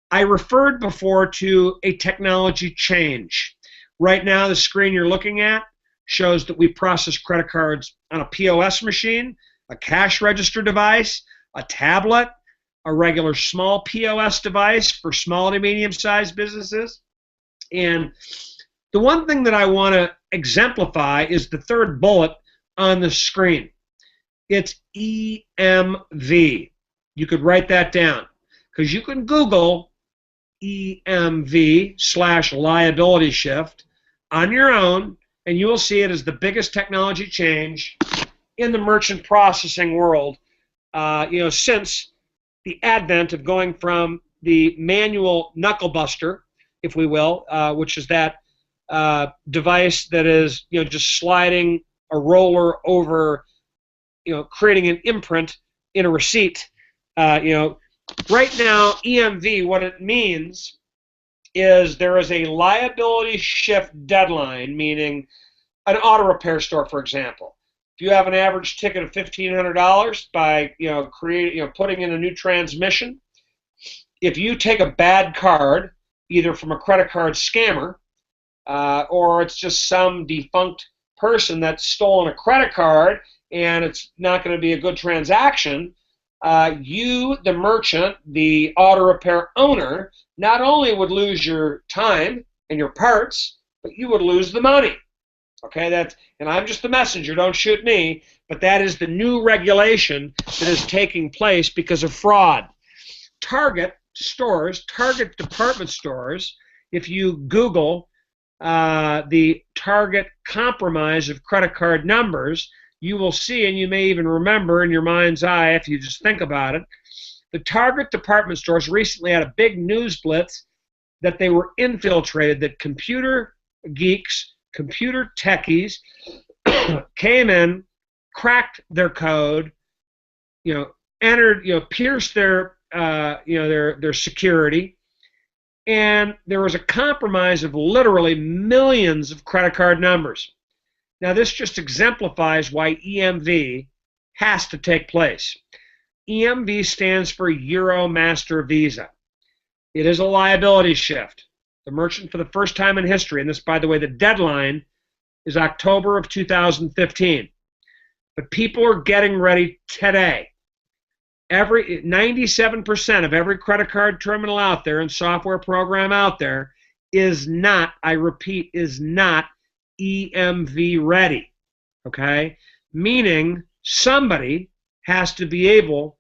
I referred before to a technology change. Right now, the screen you're looking at shows that we process credit cards on a POS machine, a cash register device, a tablet, a regular small POS device for small to medium-sized businesses. And the one thing that I want to exemplify is the third bullet on the screen. It's EMV. You could write that down, because you can Google EMV/liability shift on your own, and you will see it as the biggest technology change in the merchant processing world, since the advent of going from the manual knuckle buster, if we will, which is that device that is just sliding a roller over, creating an imprint in a receipt. Right now, EMV, what it means is there is a liability shift deadline, meaning an auto repair store, for example. If you have an average ticket of $1,500 by putting in a new transmission, if you take a bad card, either from a credit card scammer or it's just some defunct person that's stolen a credit card and it's not going to be a good transaction, you, the merchant, the auto repair owner, not only would lose your time and your parts, but you would lose the money. Okay, and I'm just the messenger, don't shoot me, but that is the new regulation that is taking place because of fraud. Target stores, Target department stores, if you Google the Target compromise of credit card numbers, you will see, and you may even remember in your mind's eye if you just think about it, the Target department stores recently had a big news blitz that they were infiltrated, that computer geeks, computer techies came in, cracked their code, entered, pierced their security, and there was a compromise of literally millions of credit card numbers. Now, this just exemplifies why EMV has to take place. EMV stands for Euro Master Visa. It is a liability shift. The merchant, for the first time in history, and this, by the way, the deadline is October of 2015. But people are getting ready today. 97% of every credit card terminal out there and software program out there is not, I repeat, is not EMV ready. Okay? Meaning somebody has to be able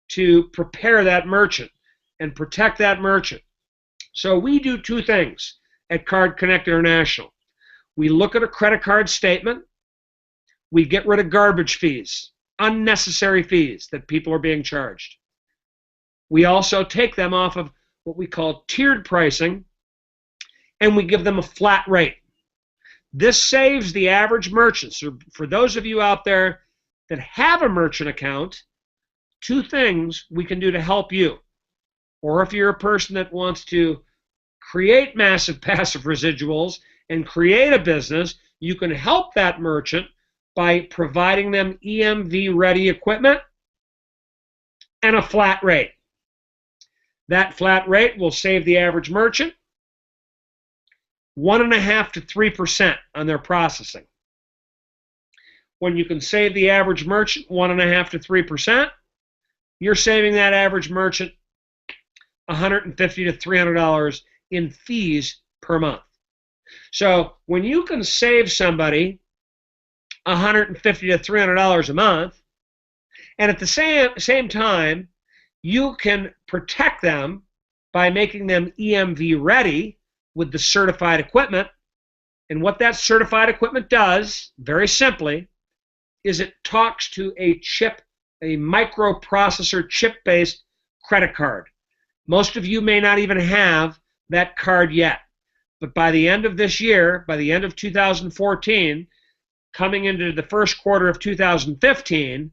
to prepare that merchant and protect that merchant. So we do two things at Card Connect International. We look at a credit card statement. We get rid of garbage fees, unnecessary fees that people are being charged. We also take them off of what we call tiered pricing, and we give them a flat rate. This saves the average merchant. So for those of you out there that have a merchant account, two things we can do to help you. Or if you're a person that wants to create massive passive residuals and create a business, you can help that merchant by providing them EMV-ready equipment and a flat rate. That flat rate will save the average merchant 1.5% to 3% on their processing. When you can save the average merchant 1.5% to 3%, you're saving that average merchant $150 to $300 in fees per month. So when you can save somebody $150 to $300 a month, and at the same time, you can protect them by making them EMV ready with the certified equipment. And what that certified equipment does, very simply, is it talks to a chip, a microprocessor chip-based credit card. Most of you may not even have that card yet. But by the end of this year, by the end of 2014, coming into the first quarter of 2015,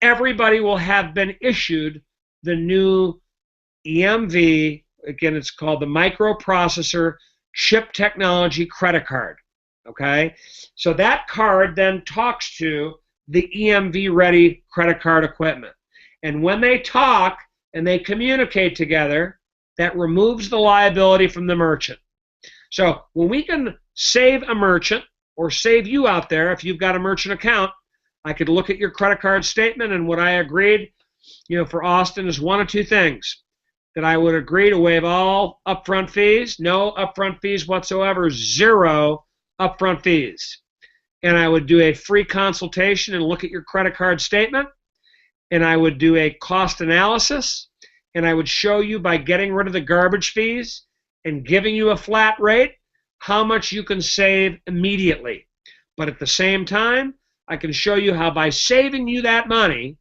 everybody will have been issued the new EMV, again, it's called the Microprocessor Chip Technology Credit Card. Okay? So that card then talks to the EMV-ready credit card equipment. And when they talk and they communicate together, that removes the liability from the merchant. So when we can save a merchant, or save you out there if you've got a merchant account, I could look at your credit card statement, and what I agreed, for Austin is one of two things. That I would agree to waive all upfront fees, no upfront fees whatsoever, zero upfront fees. And I would do a free consultation and look at your credit card statement, and I would do a cost analysis, and I would show you by getting rid of the garbage fees and giving you a flat rate how much you can save immediately. But at the same time, I can show you how by saving you that money,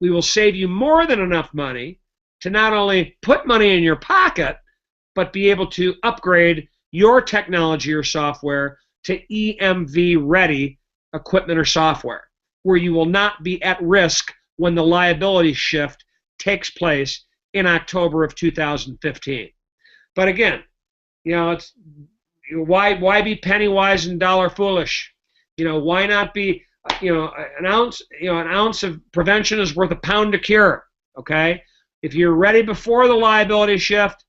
we will save you more than enough money to not only put money in your pocket, but be able to upgrade your technology or software to EMV-ready equipment or software, where you will not be at risk when the liability shift takes place in October of 2015. But again, it's why be penny wise and dollar foolish? Why not be an ounce of prevention is worth a pound of cure. Okay? If you're ready before the liability shift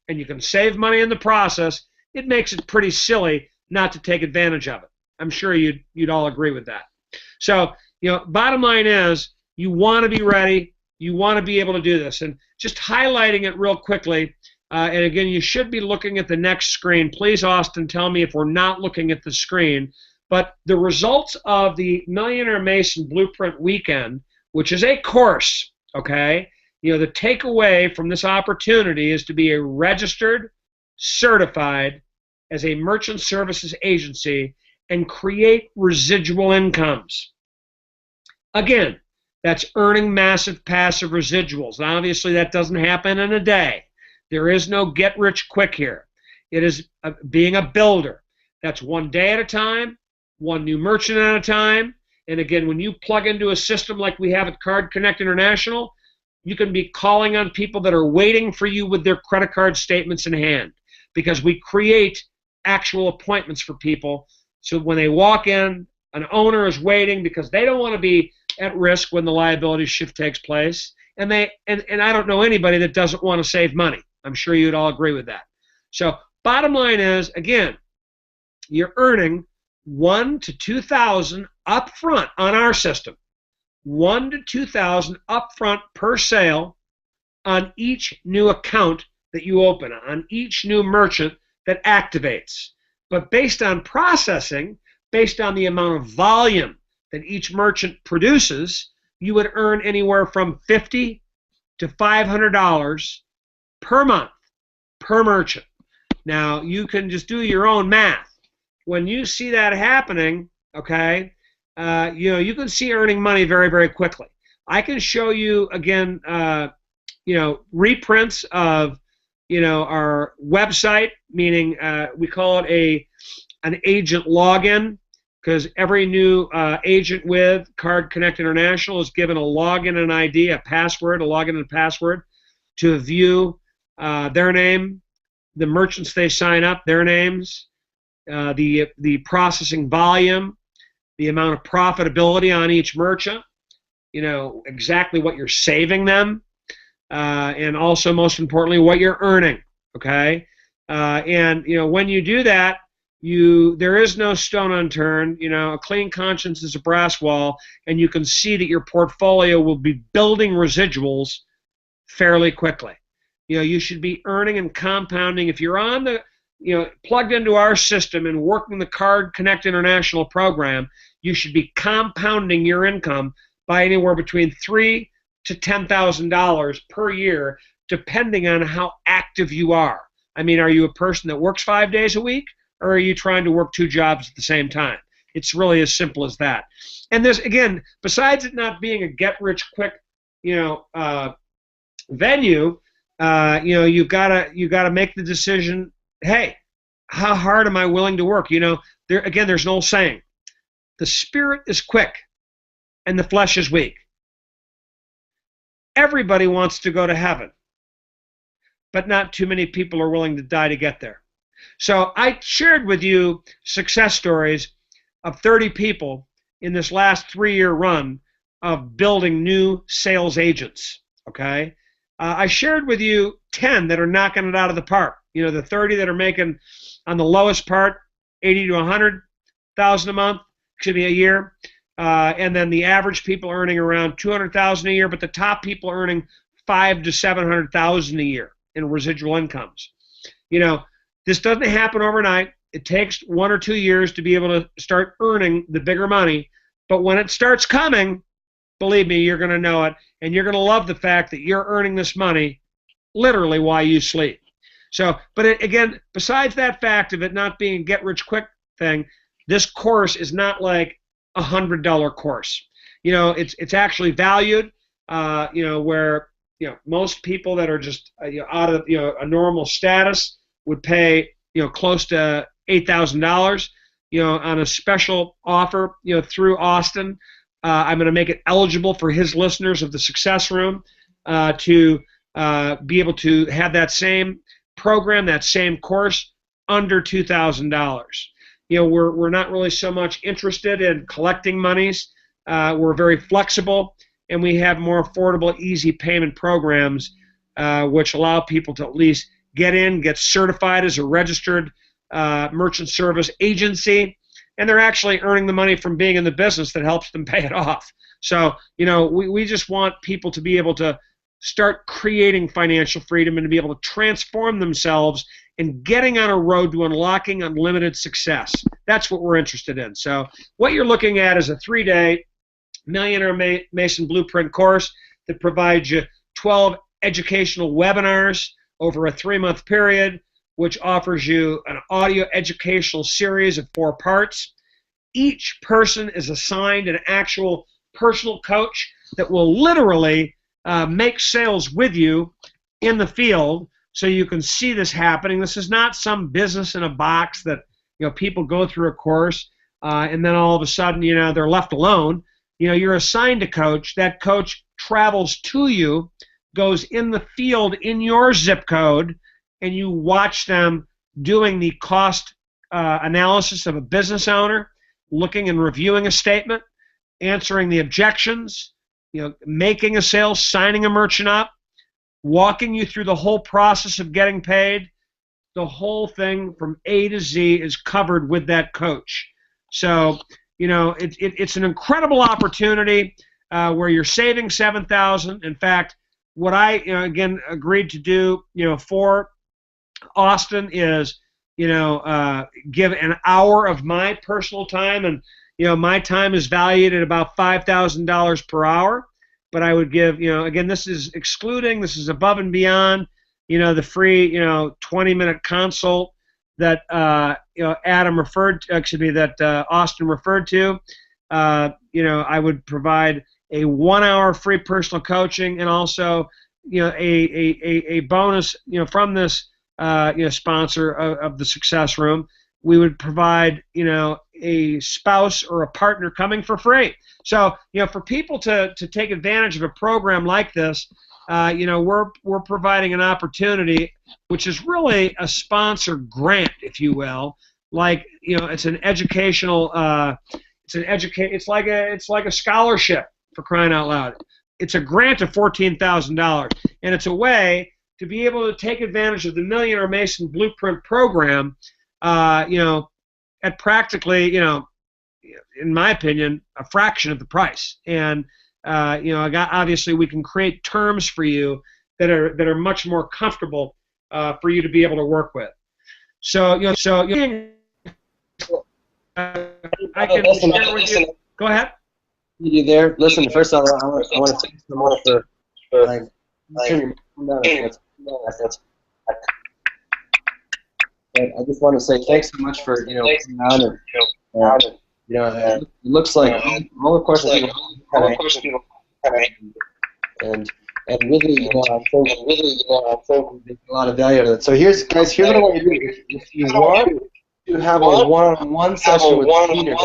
and you can save money in the process, it makes it pretty silly not to take advantage of it. I'm sure you'd all agree with that. So, bottom line is you want to be ready, you want to be able to do this. And just highlighting it real quickly, And again, you should be looking at the next screen. Please, Austin, tell me if we're not looking at the screen. But the results of the Millionaire Mason Blueprint Weekend, which is a course, okay? You know, the takeaway from this opportunity is to be a registered, certified as a merchant services agency and create residual incomes. Again, that's earning massive passive residuals. Now, obviously, that doesn't happen in a day. There is no get rich quick here. It is being a builder. That's one day at a time, one new merchant at a time. And again, when you plug into a system like we have at Card Connect International, you can be calling on people that are waiting for you with their credit card statements in hand, because we create actual appointments for people. So when they walk in, an owner is waiting because they don't want to be at risk when the liability shift takes place. And I don't know anybody that doesn't want to save money. I'm sure you'd all agree with that. So bottom line is, again, you're earning $1,000 to $2,000 up front on our system. $1,000 to $2,000 up front per sale on each new account that you open, on each new merchant that activates. But based on processing, based on the amount of volume that each merchant produces, you would earn anywhere from $50 to $500 per month per merchant. Now, you can just do your own math. When you see that happening, okay, you can see earning money very, very quickly. I can show you, again, reprints of, our website, meaning we call it an agent login, because every new agent with Card Connect International is given a login and ID, a password, a login and password to view their name, the merchants they sign up, their names, the processing volume, the amount of profitability on each merchant, exactly what you're saving them, and also, most importantly, what you're earning, okay? And when you do that, there is no stone unturned. A clean conscience is a brass wall, and you can see that your portfolio will be building residuals fairly quickly. You should be earning and compounding. If you're on the, plugged into our system and working the Card Connect International program, you should be compounding your income by anywhere between $3,000 to $10,000 per year, depending on how active you are. I mean, are you a person that works 5 days a week, or are you trying to work 2 jobs at the same time? It's really as simple as that. And there's, again, besides it not being a get-rich-quick, venue, you've got to make the decision. Hey, how hard am I willing to work? There's an old saying: the spirit is quick, and the flesh is weak. Everybody wants to go to heaven, but not too many people are willing to die to get there. So I shared with you success stories of 30 people in this last 3-year run of building new sales agents, okay? I shared with you 10 that are knocking it out of the park. The 30 that are making, on the lowest part, 80 to 100,000 a month, excuse me, a year. And then the average people earning around 200,000 a year, but the top people earning 500,000 to 700,000 a year in residual incomes. This doesn't happen overnight. It takes 1 or 2 years to be able to start earning the bigger money. But when it starts coming, believe me, you're going to know it, and you're going to love the fact that you're earning this money literally while you sleep. So, but again, besides that fact of it not being a get-rich-quick thing, this course is not like a $100 course. It's actually valued. Where most people that are just out of a normal status would pay close to $8,000. On a special offer through Austin. I'm going to make it eligible for his listeners of the Success Room to be able to have that same program, that same course, under $2,000. We're not really so much interested in collecting monies. We're very flexible, and we have more affordable, easy payment programs which allow people to at least get certified as a registered merchant service agency, and they're actually earning the money from being in the business that helps them pay it off. So, we just want people to be able to start creating financial freedom and to be able to transform themselves and getting on a road to unlocking unlimited success. That's what we're interested in. So what you're looking at is a 3-day Millionaire Mason Blueprint course that provides you 12 educational webinars over a 3-month period, which offers you an audio educational series of 4 parts. Each person is assigned an actual personal coach that will literally make sales with you in the field, so you can see this happening. This is not some business in a box that people go through a course and then all of a sudden they're left alone. You're assigned a coach. That coach travels to you, goes in the field in your zip code, and you watch them doing the cost analysis of a business owner, looking and reviewing a statement, answering the objections, making a sale, signing a merchant up, walking you through the whole process of getting paid. The whole thing from A to Z is covered with that coach. So, it's an incredible opportunity where you're saving $7,000. In fact, what I again agreed to do for Austin is give an hour of my personal time, and my time is valued at about $5,000 per hour. But I would give, again, this is excluding, this is above and beyond, the free, 20-minute consult that, Adam referred to, that Austin referred to. I would provide a 1-hour free personal coaching, and also, a bonus, from this, sponsor of the Success Room. We would provide, a spouse or a partner coming for free. So, for people to take advantage of a program like this, we're providing an opportunity, which is really a sponsor grant, if you will. Like, it's an educational, it's like a scholarship, for crying out loud. It's a grant of $14,000, and it's a way to be able to take advantage of the Millionaire Mason Blueprint program, at practically, in my opinion, a fraction of the price. And obviously we can create terms for you that are much more comfortable for you to be able to work with. So I can share with you. Go ahead. You there? Listen, first of all, I want to thank you so much for I just want to say thanks so much for coming out, and it looks like all the questions and really I think there's a lot of value out of it. So here's what I want you to do. If you want to have a one-on-one session with Peter,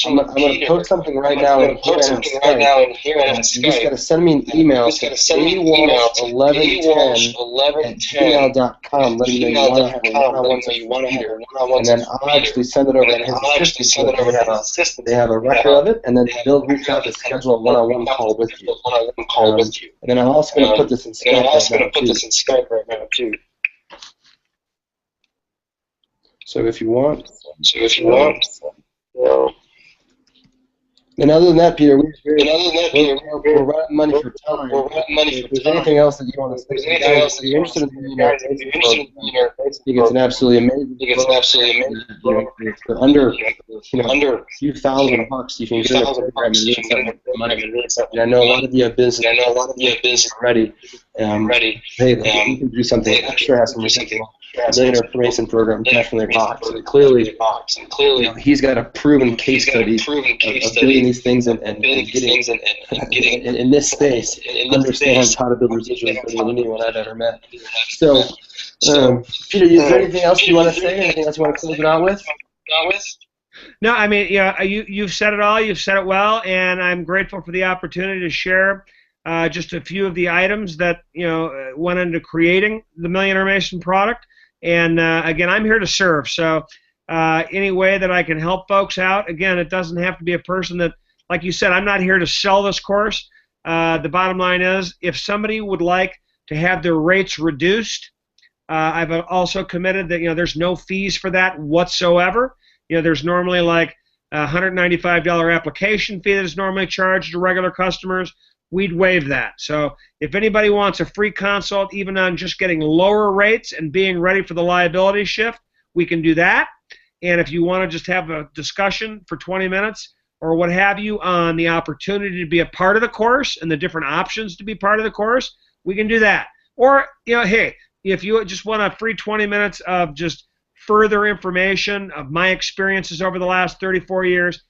I'm going to post something right now in here on Skype. You just got to send me an email to awalsh1110@gmail.com, letting me know you want to have a one-on-one session with Peter. And then I'll actually send it over to his assistant. They have a record of it, and then they'll reach out to schedule a one-on-one call with you. And then I'm also going to put this in Skype right now, too. So if you want, and other than that, Peter, we're running money for time. If there's anything else that you want to say, if you're interested in I think it's an absolutely amazing. For under a few $1,000, you can get a program and really start making money. And I know a lot of you have business already. Hey, you can do something extra, have some residual. Millionaire Mason program definitely rocks. And clearly, he's got a proven case study of doing these things and getting in this space. Understands how to build residuals better than anyone I've ever met. So, Peter, is there anything else you want to say? Anything else you want to close it out with? No, I mean, you've said it all. You've said it well, and I'm grateful for the opportunity to share just a few of the items that went into creating the Millionaire Mason product. And again, I'm here to serve. So any way that I can help folks out, again, it doesn't have to be a person that, like you said, I'm not here to sell this course. The bottom line is, if somebody would like to have their rates reduced, I've also committed that there's no fees for that whatsoever. There's normally like a $195 application fee that is normally charged to regular customers. we'd waive that. So if anybody wants a free consult, even on just getting lower rates and being ready for the liability shift, we can do that. And if you want to just have a discussion for 20 minutes or what have you on the opportunity to be a part of the course and the different options to be part of the course, we can do that. Or, hey, if you just want a free 20 minutes of just further information of my experiences over the last 34 years,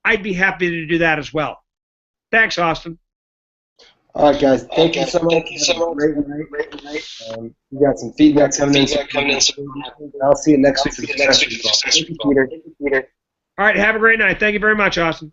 I'd be happy to do that as well. Thanks, Austin. All right, guys. Thank you so much. Great night. You got some feedback coming in. I'll see you next week for the Success Week. Thank you, Peter. All right. Have a great night. Thank you very much, Austin.